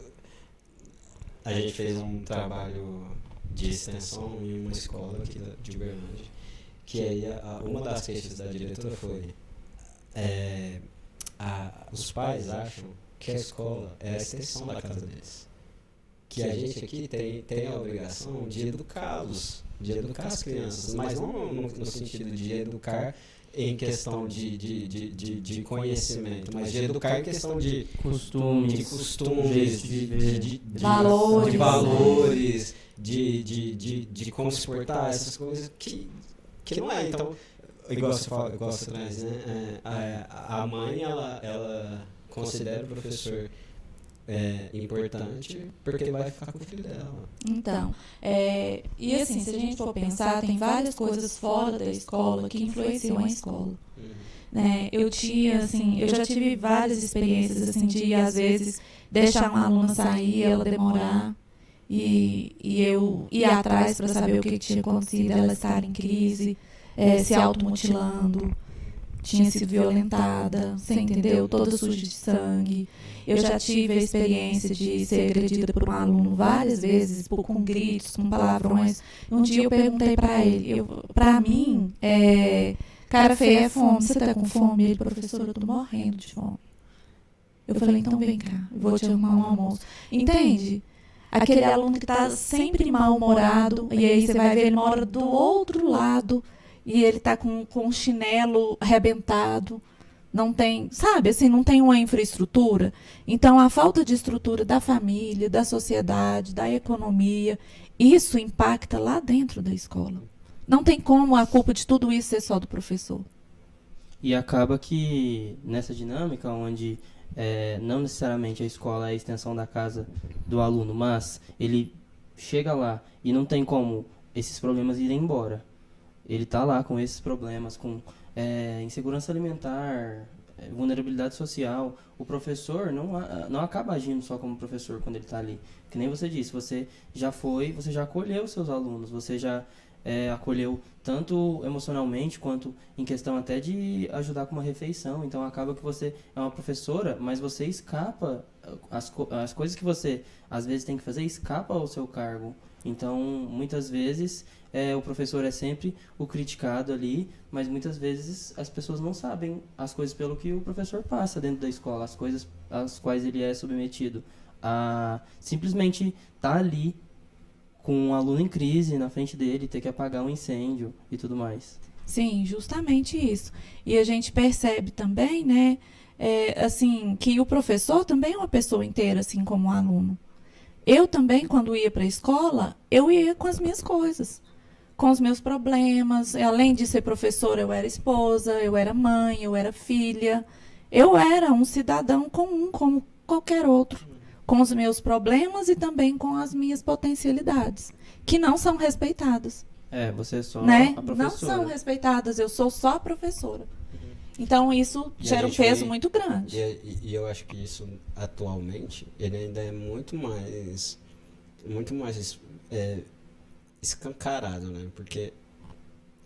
A gente fez um trabalho de extensão em uma escola aqui de Uberlândia, que aí uma das queixas da diretora foi os pais acham que a escola é a extensão da casa deles. Que a gente aqui tem a obrigação de educá-los, de educar as crianças, mas não no sentido de educar em questão de conhecimento, mas de educar em questão de costumes, de valores, de como se portar, essas coisas que não é. Então, igual você traz, né? A mãe, ela considera o professor importante porque vai ficar com o filho dela. Então, e assim, se a gente for pensar, tem várias coisas fora da escola que influenciam a escola. Né? Eu já tive várias experiências assim, de às vezes deixar uma aluna sair, ela demorar e eu ir atrás para saber o que tinha acontecido, ela estar em crise, se automutilando, tinha sido violentada, você entendeu? Toda suja de sangue. Eu já tive a experiência de ser agredida por um aluno várias vezes, com gritos, com palavrões. Um dia eu perguntei para ele, para mim, cara feia é fome, você tá com fome? Ele, professor, eu tô morrendo de fome. Eu falei, então vem cá, eu vou te arrumar um almoço. Entende? Aquele aluno que tá sempre mal-humorado, e aí você vai ver, ele mora do outro lado, e ele tá com um chinelo arrebentado, não tem, sabe, assim, não tem uma infraestrutura. Então, a falta de estrutura da família, da sociedade, da economia, isso impacta lá dentro da escola. Não tem como a culpa de tudo isso ser só do professor. E acaba que, nessa dinâmica, onde não necessariamente a escola é a extensão da casa do aluno, mas ele chega lá e não tem como esses problemas irem embora. Ele está lá com esses problemas, com insegurança alimentar, vulnerabilidade social. O professor não acaba agindo só como professor quando ele está ali. Que nem você disse, você já acolheu seus alunos, você já acolheu tanto emocionalmente quanto em questão até de ajudar com uma refeição. Então acaba que você é uma professora, mas você escapa, as coisas que você às vezes tem que fazer escapa ao seu cargo. Então muitas vezes o professor é sempre o criticado ali, mas muitas vezes as pessoas não sabem as coisas pelo que o professor passa dentro da escola, as coisas às quais ele é submetido. Simplesmente estar ali com um aluno em crise na frente dele, ter que apagar um incêndio e tudo mais. Sim, justamente isso. E a gente percebe também, né, assim, que o professor também é uma pessoa inteira, assim como o aluno. Eu também, quando ia para a escola, eu ia com as minhas coisas, com os meus problemas. Além de ser professora, eu era esposa, eu era mãe, eu era filha. Eu era um cidadão comum, como qualquer outro, com os meus problemas e também com as minhas potencialidades, que não são respeitadas. Você é só Né? a Não professora. são respeitadas, eu sou só a professora. Então, isso E a gera um gente peso vê- muito grande. E eu acho que isso, atualmente, ele ainda é muito mais escancarado, né? Porque,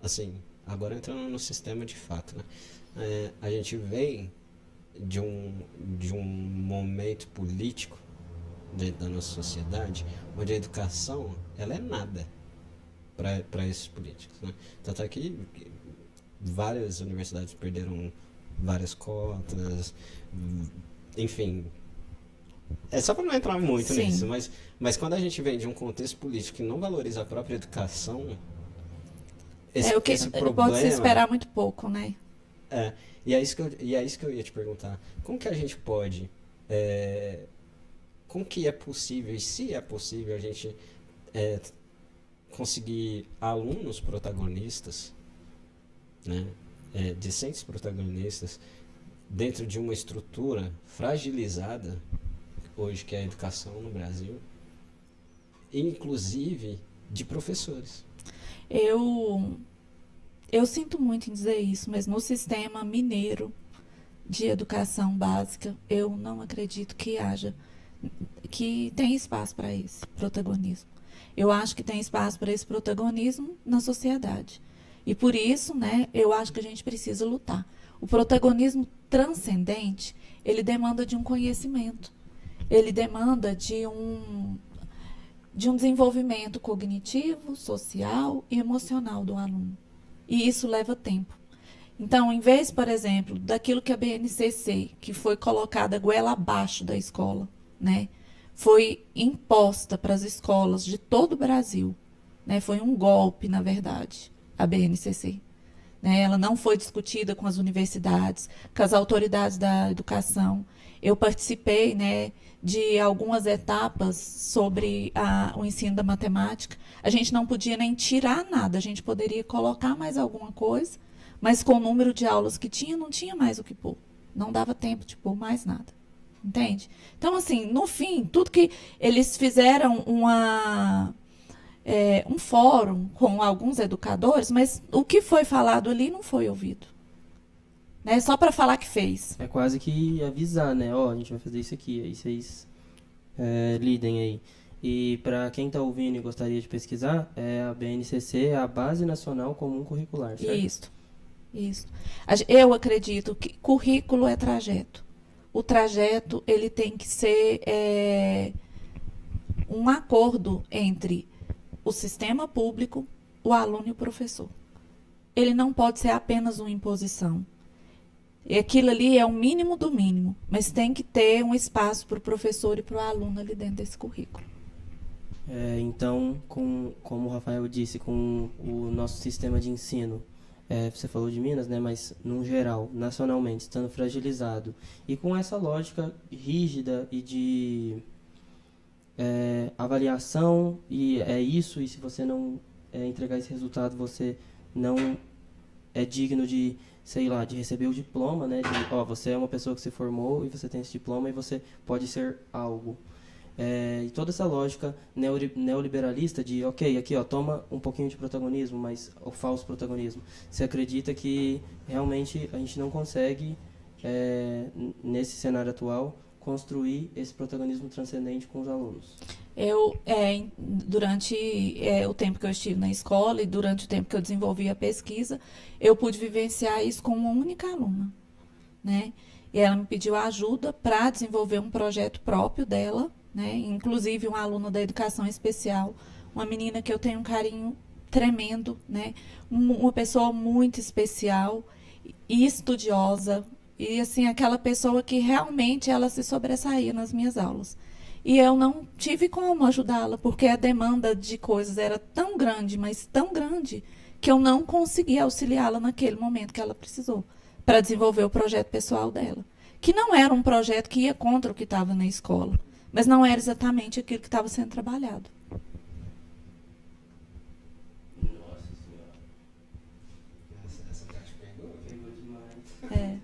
assim, agora entrando no sistema de fato, né? A gente vem de um momento político dentro da nossa sociedade, onde a educação, ela é nada para esses políticos, né? Tanto é que várias universidades perderam várias cotas, enfim. É só para não entrar muito Sim. nisso, mas quando a gente vem de um contexto político que não valoriza a própria educação, O que esse pode se problema... esperar muito pouco, né? E é isso que eu ia te perguntar. Como que a gente pode... como que é possível, e se é possível, a gente conseguir alunos protagonistas, né? Discentes protagonistas, dentro de uma estrutura fragilizada, hoje, que é a educação no Brasil, inclusive de professores. Eu sinto muito em dizer isso, mas no sistema mineiro de educação básica, eu não acredito que tem espaço para esse protagonismo. Eu acho que tem espaço para esse protagonismo na sociedade. E por isso, né, eu acho que a gente precisa lutar. O protagonismo transcendente, ele demanda de um conhecimento. Ele demanda de um desenvolvimento cognitivo, social e emocional do aluno. E isso leva tempo. Então, em vez, por exemplo, daquilo que a BNCC, que foi colocada goela abaixo da escola, né, foi imposta para as escolas de todo o Brasil, né, foi um golpe, na verdade, a BNCC. Né, ela não foi discutida com as universidades, com as autoridades da educação. Eu participei, né, de algumas etapas sobre o ensino da matemática. A gente não podia nem tirar nada, a gente poderia colocar mais alguma coisa, mas com o número de aulas que tinha, não tinha mais o que pôr. Não dava tempo de pôr mais nada. Entende? Então, assim, no fim, tudo que eles fizeram um fórum com alguns educadores, mas o que foi falado ali não foi ouvido. Né? Só para falar que fez. É quase que avisar, né? A gente vai fazer isso aqui, aí vocês lidem aí. E para quem está ouvindo e gostaria de pesquisar, a BNCC é a Base Nacional Comum Curricular, certo? Isso. Eu acredito que currículo é trajeto. O trajeto, ele tem que ser um acordo entre o sistema público, o aluno e o professor. Ele não pode ser apenas uma imposição. E aquilo ali é o mínimo do mínimo, mas tem que ter um espaço para o professor e para o aluno ali dentro desse currículo. Então, como o Rafael disse, com o nosso sistema de ensino, você falou de Minas, né, mas no geral, nacionalmente, estando fragilizado, e com essa lógica rígida e de avaliação, e é isso, e se você não entregar esse resultado, você não é digno de, sei lá, de receber o diploma, né, você é uma pessoa que se formou e você tem esse diploma e você pode ser algo. E toda essa lógica neoliberalista de, ok, aqui, toma um pouquinho de protagonismo, mas o falso protagonismo. Você acredita que realmente a gente não consegue, nesse cenário atual, construir esse protagonismo transcendente com os alunos? Durante o tempo que eu estive na escola e durante o tempo que eu desenvolvi a pesquisa, eu pude vivenciar isso com uma única aluna, né? E ela me pediu ajuda para desenvolver um projeto próprio dela, né? Inclusive uma aluna da educação especial, uma menina que eu tenho um carinho tremendo, né? Uma pessoa muito especial e estudiosa, e assim, aquela pessoa que realmente ela se sobressaía nas minhas aulas. E eu não tive como ajudá-la, porque a demanda de coisas era tão grande, mas tão grande, que eu não consegui auxiliá-la naquele momento que ela precisou, para desenvolver o projeto pessoal dela. Que não era um projeto que ia contra o que estava na escola, mas não era exatamente aquilo que estava sendo trabalhado. Nossa Senhora. Essa parte pegou? Pegou demais.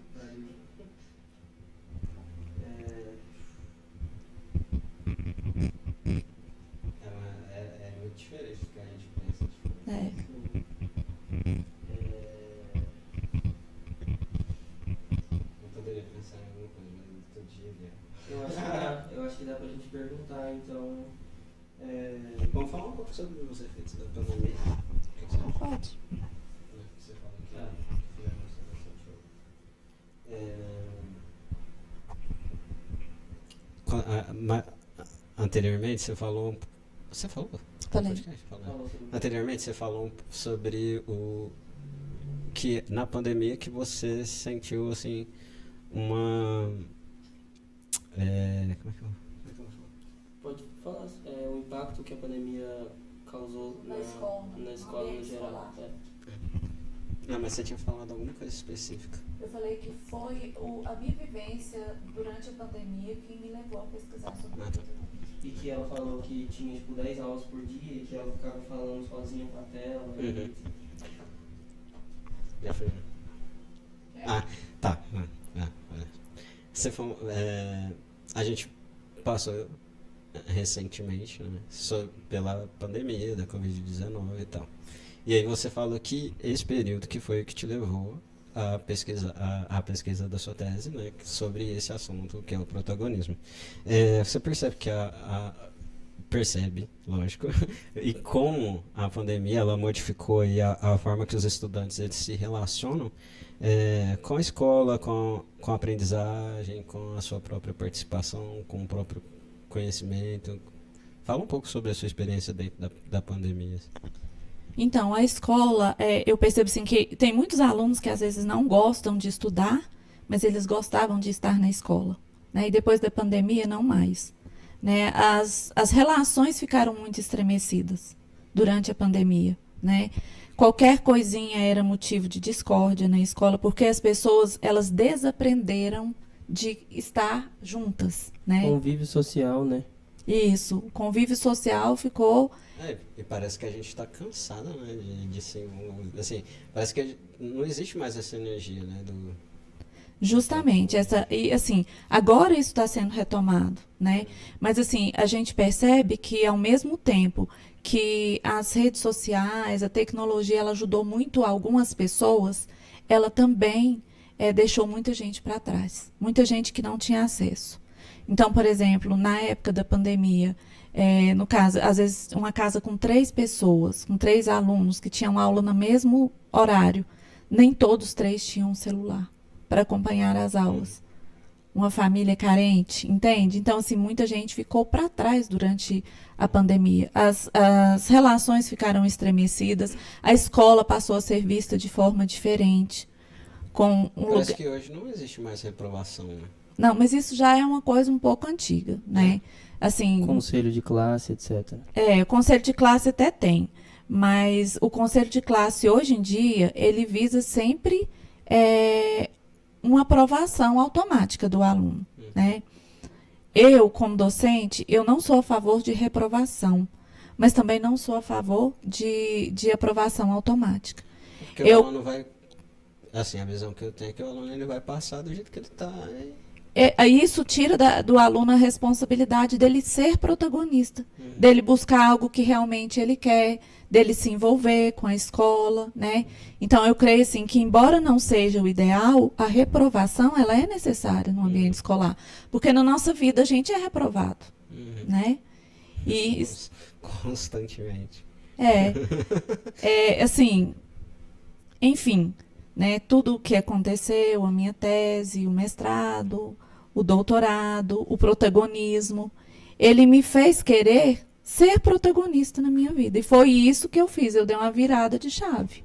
então, vamos falar um pouco sobre os efeitos da pandemia. O que você acha? Pode. Você fala que fizeram bastante. Anteriormente você falou. Você falou? Falei. Anteriormente você falou sobre o que na pandemia que você sentiu assim uma. Como é que eu vou falar? Pode falar o impacto que a pandemia causou Na escola, na escola no ambiente geral. escolar. Não, mas você tinha falado alguma coisa específica. Eu falei que foi a minha vivência durante a pandemia que me levou a pesquisar sobre isso. E que ela falou que tinha tipo 10 aulas por dia e que ela ficava falando sozinha com a tela. Uhum. Já foi. Tá. Você falou, a gente passou recentemente, né, pela pandemia da Covid-19 e tal. E aí você falou que esse período que foi o que te levou a pesquisa da sua tese, né, sobre esse assunto que é o protagonismo. Você percebe que percebe, lógico, e como a pandemia ela modificou aí a forma que os estudantes eles se relacionam com a escola, com a aprendizagem, com a sua própria participação, com o próprio conhecimento. Fala um pouco sobre a sua experiência dentro da pandemia. Então, a escola, eu percebo assim, que tem muitos alunos que às vezes não gostam de estudar, mas eles gostavam de estar na escola, né? E depois da pandemia, não mais. Né? As relações ficaram muito estremecidas durante a pandemia, né? Qualquer coisinha era motivo de discórdia na escola, porque as pessoas, elas desaprenderam de estar juntas, né? Convívio social, né? Isso, o convívio social ficou... E parece que a gente está cansado, né, de ser, assim, parece que não existe mais essa energia, né, Justamente, e assim, agora isso está sendo retomado, né? Mas assim, a gente percebe que ao mesmo tempo que as redes sociais, a tecnologia, ela ajudou muito algumas pessoas, ela também deixou muita gente para trás, muita gente que não tinha acesso. Então, por exemplo, na época da pandemia, no caso, às vezes uma casa com 3 pessoas, com 3 alunos que tinham aula no mesmo horário, nem todos 3 tinham um celular para acompanhar as aulas. Uma família carente, entende? Então, assim, muita gente ficou para trás durante a pandemia. As relações ficaram estremecidas, a escola passou a ser vista de forma diferente. Parece que hoje não existe mais reprovação, né? Não, mas isso já é uma coisa um pouco antiga, né? Assim, Conselho de classe, etc. o conselho de classe até tem, mas o conselho de classe hoje em dia, ele visa sempre uma aprovação automática do aluno, né? Eu, como docente, eu não sou a favor de reprovação, mas também não sou a favor de aprovação automática. Porque o aluno vai, assim, a visão que eu tenho é que o aluno ele vai passar do jeito que ele está. Isso tira do aluno a responsabilidade dele ser protagonista, dele buscar algo que realmente ele quer, dele se envolver com a escola, né? Então, eu creio assim, que embora não seja o ideal, a reprovação ela é necessária no ambiente escolar, porque na nossa vida a gente é reprovado, né? E constantemente. Assim, enfim, né, tudo o que aconteceu, a minha tese, o mestrado, o doutorado, o protagonismo, ele me fez querer ser protagonista na minha vida. E foi isso que eu fiz, eu dei uma virada de chave,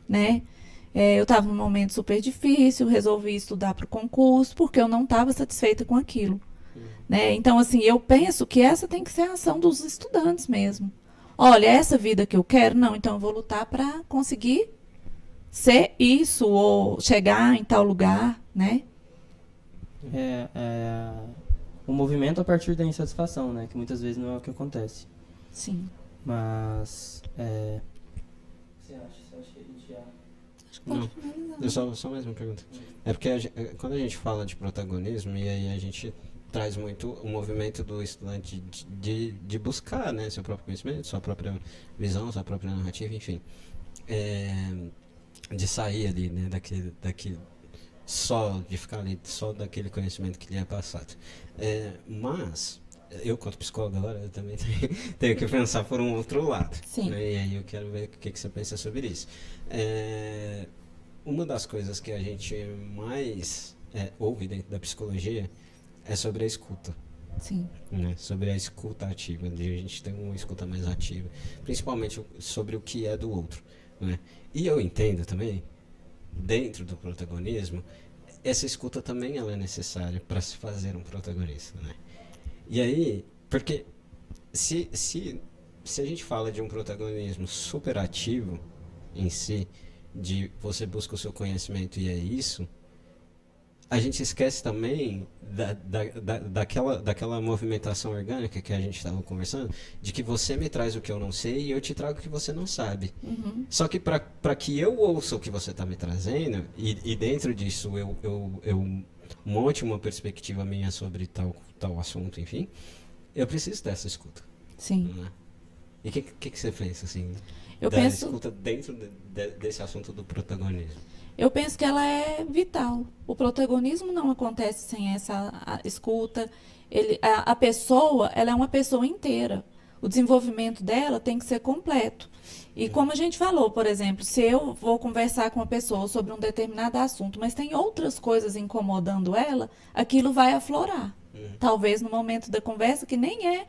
né? Eu estava num momento super difícil, resolvi estudar para o concurso, porque eu não estava satisfeita com aquilo. Né? Então, assim, eu penso que essa tem que ser a ação dos estudantes mesmo. Olha, essa vida que eu quero, não, então eu vou lutar para conseguir ser isso ou chegar em tal lugar, né? O movimento a partir da insatisfação, né? Que muitas vezes não é o que acontece. Sim. Mas, você acha que a gente já... Não, só mais uma pergunta. É porque quando a gente fala de protagonismo, e aí a gente traz muito o movimento do estudante de buscar, né, seu próprio conhecimento, sua própria visão, sua própria narrativa, enfim. De sair ali, né, daquele só, de ficar ali só daquele conhecimento que lhe é passado. Mas eu quanto psicólogo agora, eu também tenho que pensar por um outro lado. Sim. Né? E aí eu quero ver o que você pensa sobre isso. Uma das coisas que a gente mais ouve dentro da psicologia é sobre a escuta. Sim. Né? Sobre a escuta ativa, de a gente ter uma escuta mais ativa, principalmente sobre o que é do outro. Né? E eu entendo também, dentro do protagonismo, essa escuta também ela é necessária para se fazer um protagonista. Né? E aí, porque se a gente fala de um protagonismo super ativo em si, de você busca o seu conhecimento e é isso, a gente esquece também daquela movimentação orgânica que a gente estava conversando, de que você me traz o que eu não sei e eu te trago o que você não sabe. Uhum. Só que para que eu ouça o que você está me trazendo, e dentro disso eu monte uma perspectiva minha sobre tal assunto, enfim, eu preciso dessa escuta. Sim. Né? E o que você pensa, assim, Eu da penso... escuta dentro desse assunto do protagonismo? Eu penso que ela é vital. O protagonismo não acontece sem essa escuta. A pessoa, ela é uma pessoa inteira. O desenvolvimento dela tem que ser completo. E como a gente falou, por exemplo, se eu vou conversar com uma pessoa sobre um determinado assunto, mas tem outras coisas incomodando ela, aquilo vai aflorar. Talvez no momento da conversa, que nem é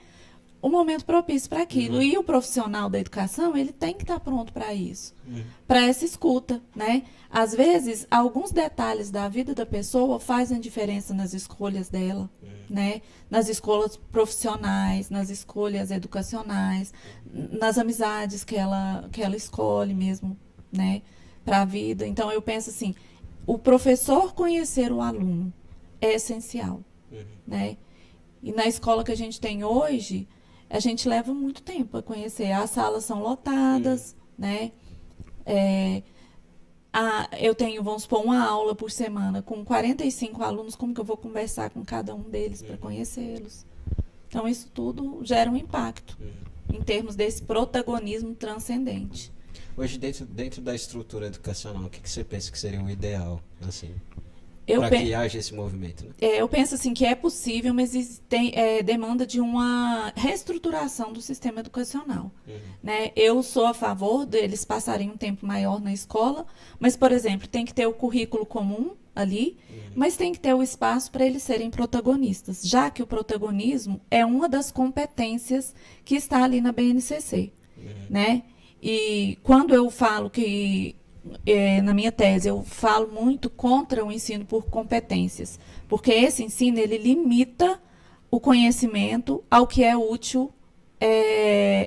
o momento propício para aquilo. E o profissional da educação, ele tem que estar pronto para isso, para essa escuta, né? Às vezes, alguns detalhes da vida da pessoa fazem diferença nas escolhas dela, né? Nas escolhas profissionais, nas escolhas educacionais, nas amizades que ela escolhe mesmo, né? Para a vida. Então, eu penso assim, o professor conhecer o aluno é essencial, né? E na escola que a gente tem hoje, a gente leva muito tempo a conhecer. As salas são lotadas, né? Eu tenho, vamos supor, uma aula por semana com 45 alunos, como que eu vou conversar com cada um deles para conhecê-los? Então, isso tudo gera um impacto em termos desse protagonismo transcendente. Hoje, dentro da estrutura educacional, o que você pensa que seria o ideal, assim, Eu para pe- que haja esse movimento? Né? Eu penso assim que é possível, mas demanda de uma reestruturação do sistema educacional. Né? Eu sou a favor deles passarem um tempo maior na escola, mas, por exemplo, tem que ter o currículo comum ali, mas tem que ter o espaço para eles serem protagonistas, já que o protagonismo é uma das competências que está ali na BNCC. Né? E quando eu falo que na minha tese, eu falo muito contra o ensino por competências, porque esse ensino ele limita o conhecimento ao que é útil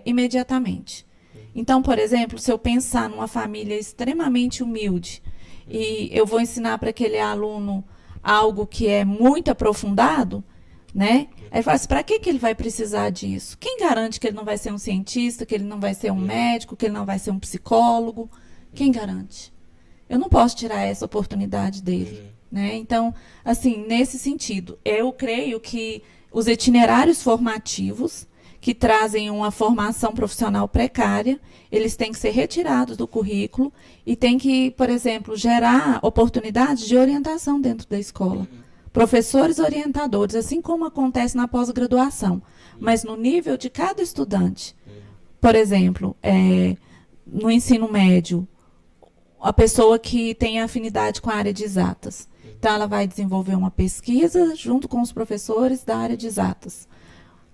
imediatamente. Então, por exemplo, se eu pensar numa família extremamente humilde e eu vou ensinar para aquele aluno algo que é muito aprofundado, né? Aí fala assim, para que ele vai precisar disso? Quem garante que ele não vai ser um cientista, que ele não vai ser um médico, que ele não vai ser um psicólogo? Quem garante? Eu não posso tirar essa oportunidade dele. Né? Então, assim, nesse sentido, eu creio que os itinerários formativos que trazem uma formação profissional precária, eles têm que ser retirados do currículo e tem que, por exemplo, gerar oportunidades de orientação dentro da escola. Professores orientadores, assim como acontece na pós-graduação, mas no nível de cada estudante. Por exemplo, no ensino médio, a pessoa que tem afinidade com a área de exatas. Então, ela vai desenvolver uma pesquisa junto com os professores da área de exatas.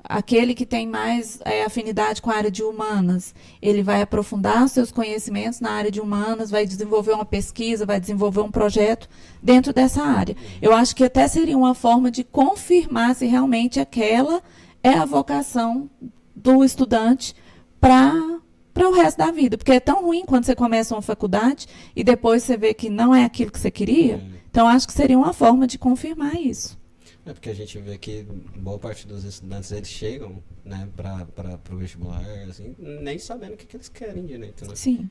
Aquele que tem mais afinidade com a área de humanas, ele vai aprofundar os seus conhecimentos na área de humanas, vai desenvolver uma pesquisa, vai desenvolver um projeto dentro dessa área. Eu acho que até seria uma forma de confirmar se realmente aquela é a vocação do estudante para o resto da vida. Porque é tão ruim quando você começa uma faculdade e depois você vê que não é aquilo que você queria. Então, acho que seria uma forma de confirmar isso. É porque a gente vê que boa parte dos estudantes, eles chegam, né, para o vestibular, assim, nem sabendo o que eles querem direito, né? Sim.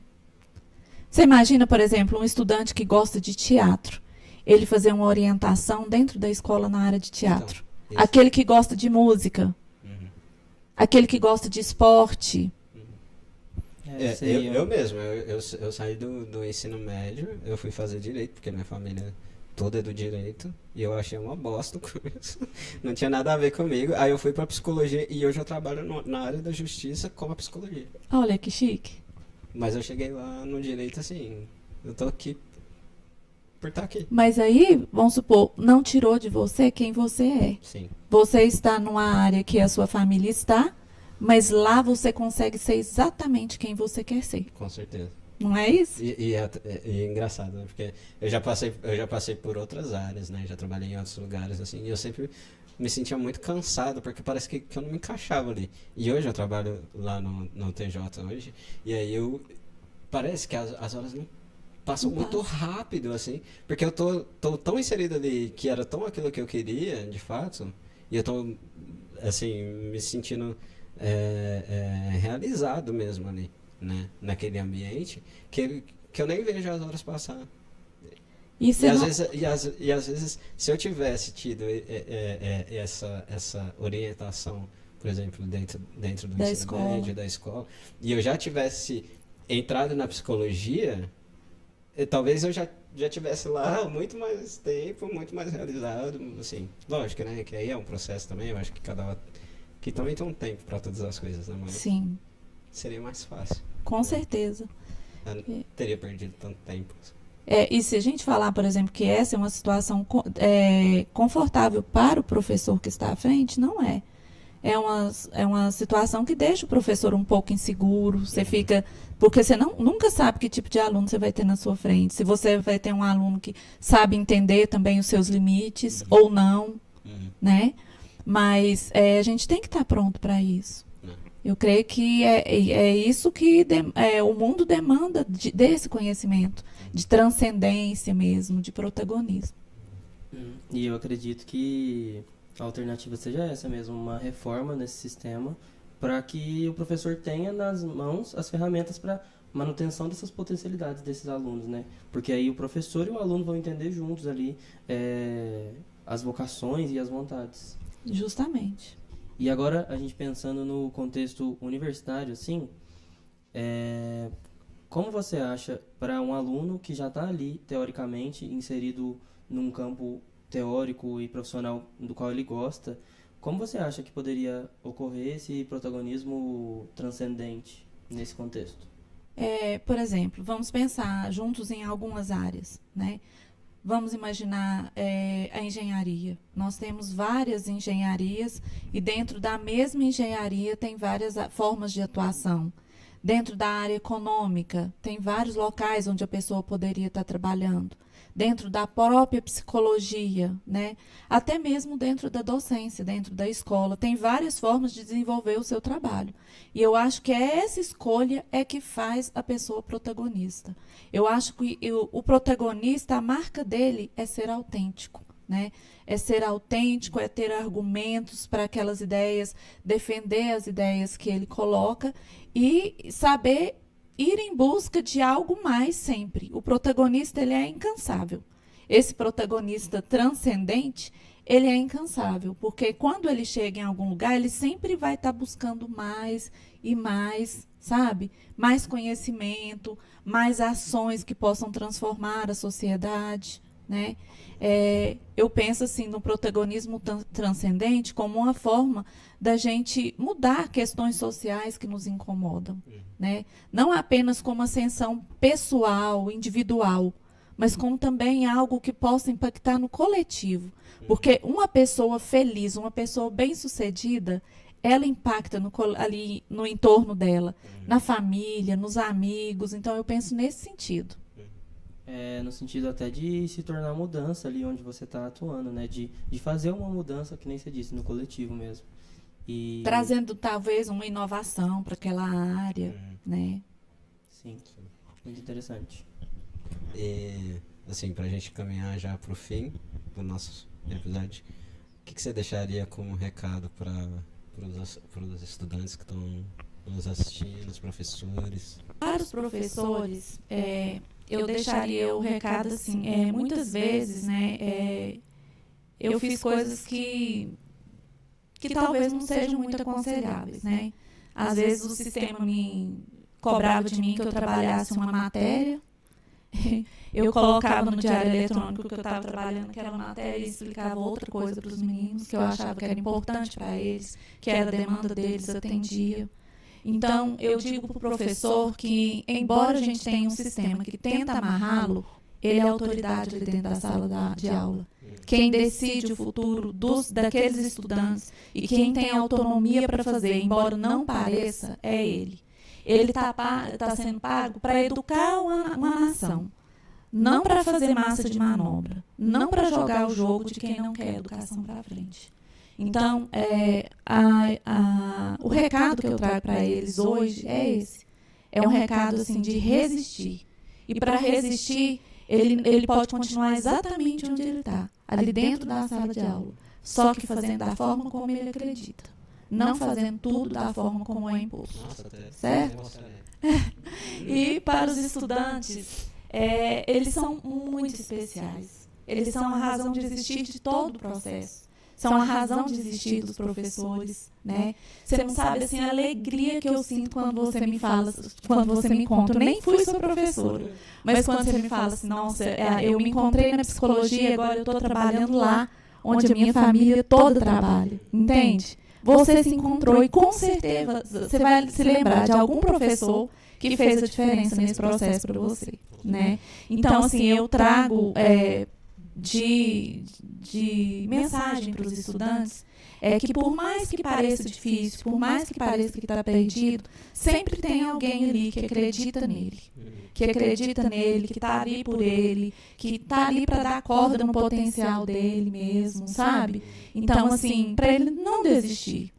Você imagina, por exemplo, um estudante que gosta de teatro, ele fazer uma orientação dentro da escola na área de teatro. Então, aquele que gosta de música, aquele que gosta de esporte. Eu mesmo, eu saí do ensino médio, eu fui fazer direito, porque minha família tudo é do direito, e eu achei uma bosta o curso. Não tinha nada a ver comigo. Aí eu fui pra psicologia e hoje eu trabalho na área da justiça com a psicologia. Olha que chique. Mas eu cheguei lá no direito assim, eu tô aqui por estar aqui. Mas aí, vamos supor, não tirou de você quem você é. Sim, Você está numa área que a sua família está, mas lá você consegue ser exatamente quem você quer ser. com certeza. Não é isso? E é engraçado, né? Porque eu já passei por outras áreas, né? Já trabalhei em outros lugares, assim, e eu sempre me sentia muito cansado, porque parece que eu não me encaixava ali. E hoje eu trabalho lá no TJ hoje, e aí parece que as horas não passam Não muito rápido, assim, porque eu tô tão inserido ali, que era tão aquilo que eu queria, de fato, e eu tô, assim, me sentindo realizado mesmo ali, né? Naquele ambiente, que eu nem vejo as horas passar. E você não... E às vezes, se eu tivesse tido essa orientação, por exemplo, dentro do Da ensino escola. médio, da escola, e eu já tivesse entrado na psicologia, talvez eu já tivesse lá muito mais tempo, muito mais realizado, assim, lógico, né, que aí é um processo também, eu acho que também tem um tempo para todas as coisas, né, mas Sim, seria mais fácil. com certeza. Eu não teria perdido tanto tempo. E se a gente falar, por exemplo, que essa é uma situação confortável para o professor que está à frente, não é. É uma situação que deixa o professor um pouco inseguro. Você fica. Porque você nunca sabe que tipo de aluno você vai ter na sua frente. Se você vai ter um aluno que sabe entender também os seus limites ou não, né? Mas a gente tem que estar pronto para isso. Eu creio que é isso que o mundo demanda desse conhecimento, de transcendência mesmo, de protagonismo. E eu acredito que a alternativa seja essa mesmo, uma reforma nesse sistema, para que o professor tenha nas mãos as ferramentas para manutenção dessas potencialidades desses alunos, né? Porque aí o professor e o aluno vão entender juntos ali as vocações e as vontades. Justamente. E agora, a gente pensando no contexto universitário, assim, como você acha, para um aluno que já está ali, teoricamente, inserido num campo teórico e profissional do qual ele gosta, como você acha que poderia ocorrer esse protagonismo transcendente nesse contexto? Por exemplo, vamos pensar juntos em algumas áreas, né? Vamos imaginar a engenharia. Nós temos várias engenharias e dentro da mesma engenharia tem várias formas de atuação. Dentro da área econômica, tem vários locais onde a pessoa poderia estar trabalhando. Dentro da própria psicologia, né? Até mesmo dentro da docência, dentro da escola. Tem várias formas de desenvolver o seu trabalho. E eu acho que essa escolha é que faz a pessoa protagonista. Eu acho que o protagonista, a marca dele é ser autêntico, né? É ser autêntico, é ter argumentos para aquelas ideias, defender as ideias que ele coloca e saber ir em busca de algo mais sempre. O protagonista, ele é incansável. Esse protagonista transcendente, ele é incansável, porque quando ele chega em algum lugar, ele sempre vai estar buscando mais e mais, sabe? Mais conhecimento, mais ações que possam transformar a sociedade, né? Eu penso assim no protagonismo transcendente como uma forma da gente mudar questões sociais que nos incomodam, né? Não apenas como ascensão pessoal, individual, mas como também algo que possa impactar no coletivo. Porque uma pessoa feliz, uma pessoa bem-sucedida, ela impacta ali no entorno dela, na família, nos amigos. Então, eu penso nesse sentido. No sentido até de se tornar mudança ali onde você está atuando, né? De fazer uma mudança, que nem você disse, no coletivo mesmo. E... trazendo, talvez, uma inovação para aquela área, né? Sim, muito interessante. E, assim, pra gente caminhar já pro fim do nosso episódio, o que você deixaria como recado para os estudantes que estão nos assistindo, os professores? Para os professores, eu deixaria o recado assim, muitas vezes, né, eu fiz coisas que talvez não sejam muito aconselháveis, né? Às vezes o sistema me cobrava de mim que eu trabalhasse uma matéria eu colocava no diário eletrônico que eu estava trabalhando aquela matéria e explicava outra coisa para os meninos, que eu achava que era importante para eles, que era a demanda deles, eu atendia. Então, eu digo para o professor que, embora a gente tenha um sistema que tenta amarrá-lo, ele é a autoridade ali dentro da sala de aula. Quem decide o futuro daqueles estudantes e quem tem autonomia para fazer, embora não pareça, é ele. Ele está sendo pago para educar uma nação, não para fazer massa de manobra, não para jogar o jogo de quem não quer educação para frente. Então, o recado que eu trago para eles hoje é esse. É um recado assim, de resistir. E para resistir, ele pode continuar exatamente onde ele está, ali dentro da sala de aula, só que fazendo da forma como ele acredita, não fazendo tudo da forma como é imposto. Nossa, certo? E para os estudantes, eles são muito especiais. Eles são a razão de existir de todo o processo. São a razão de existir dos professores, né? Você não sabe, assim, a alegria que eu sinto quando você me fala, quando você me conta. Eu nem fui sua professora, mas quando você me fala assim, nossa, eu me encontrei na psicologia e agora eu estou trabalhando lá, onde a minha família toda trabalha, entende? Você se encontrou e com certeza você vai se lembrar de algum professor que fez a diferença nesse processo para você, né? Então, assim, eu trago de mensagem para os estudantes que por mais que pareça difícil, por mais que pareça que está perdido, sempre tem alguém ali que acredita nele, que está ali por ele, que está ali para dar corda no potencial dele mesmo, sabe? Então, assim, para ele não desistir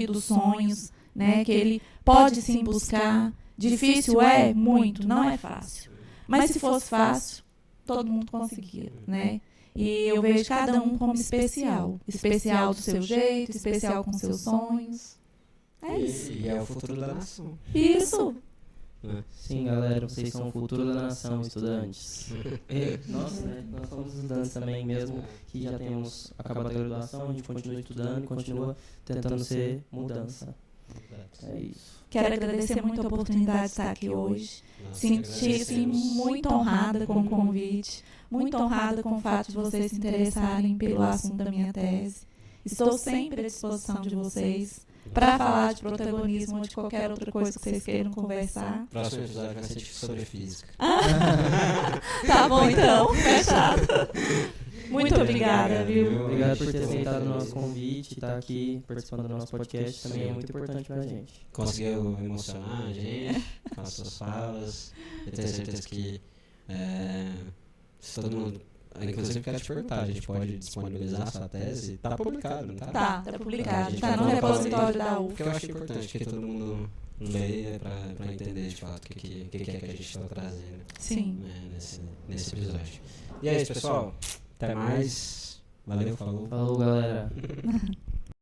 dos sonhos, né? Que ele pode sim buscar. Difícil muito, não é fácil. Mas se fosse fácil, todo mundo conseguia, né? E eu vejo cada um como especial do seu jeito, especial com seus sonhos. É isso. E é o futuro da nação. Isso. Sim, galera, vocês são o futuro da nação, estudantes. Nós, né? Nós somos estudantes também, mesmo que já tenhamos acabado a graduação, a gente continua estudando e continua tentando ser mudança. É isso. Quero agradecer muito a oportunidade de estar aqui hoje. Senti-se muito honrada com o convite, muito honrada com o fato de vocês se interessarem pelo assunto da minha tese. Estou sempre à disposição de vocês para falar de protagonismo ou de qualquer outra coisa que vocês queiram conversar. O próximo episódio vai ser sobre física. Tá bom, então. Fechado. Muito obrigada, viu? Obrigado por ter aceitado o nosso convite, estar aqui participando do nosso podcast, também é muito importante pra gente. Conseguiu emocionar a gente com as suas falas. Eu tenho certeza que se todo mundo, inclusive quero te perguntar, a gente pode disponibilizar a sua tese? Tá publicado, não tá? Tá publicado. Tá no repositório da UF. Porque eu acho importante que todo mundo leia pra entender de fato o que é que a gente está trazendo. Sim. Né, nesse episódio. E é isso, pessoal. Até mais. Valeu, falou. Falou, galera.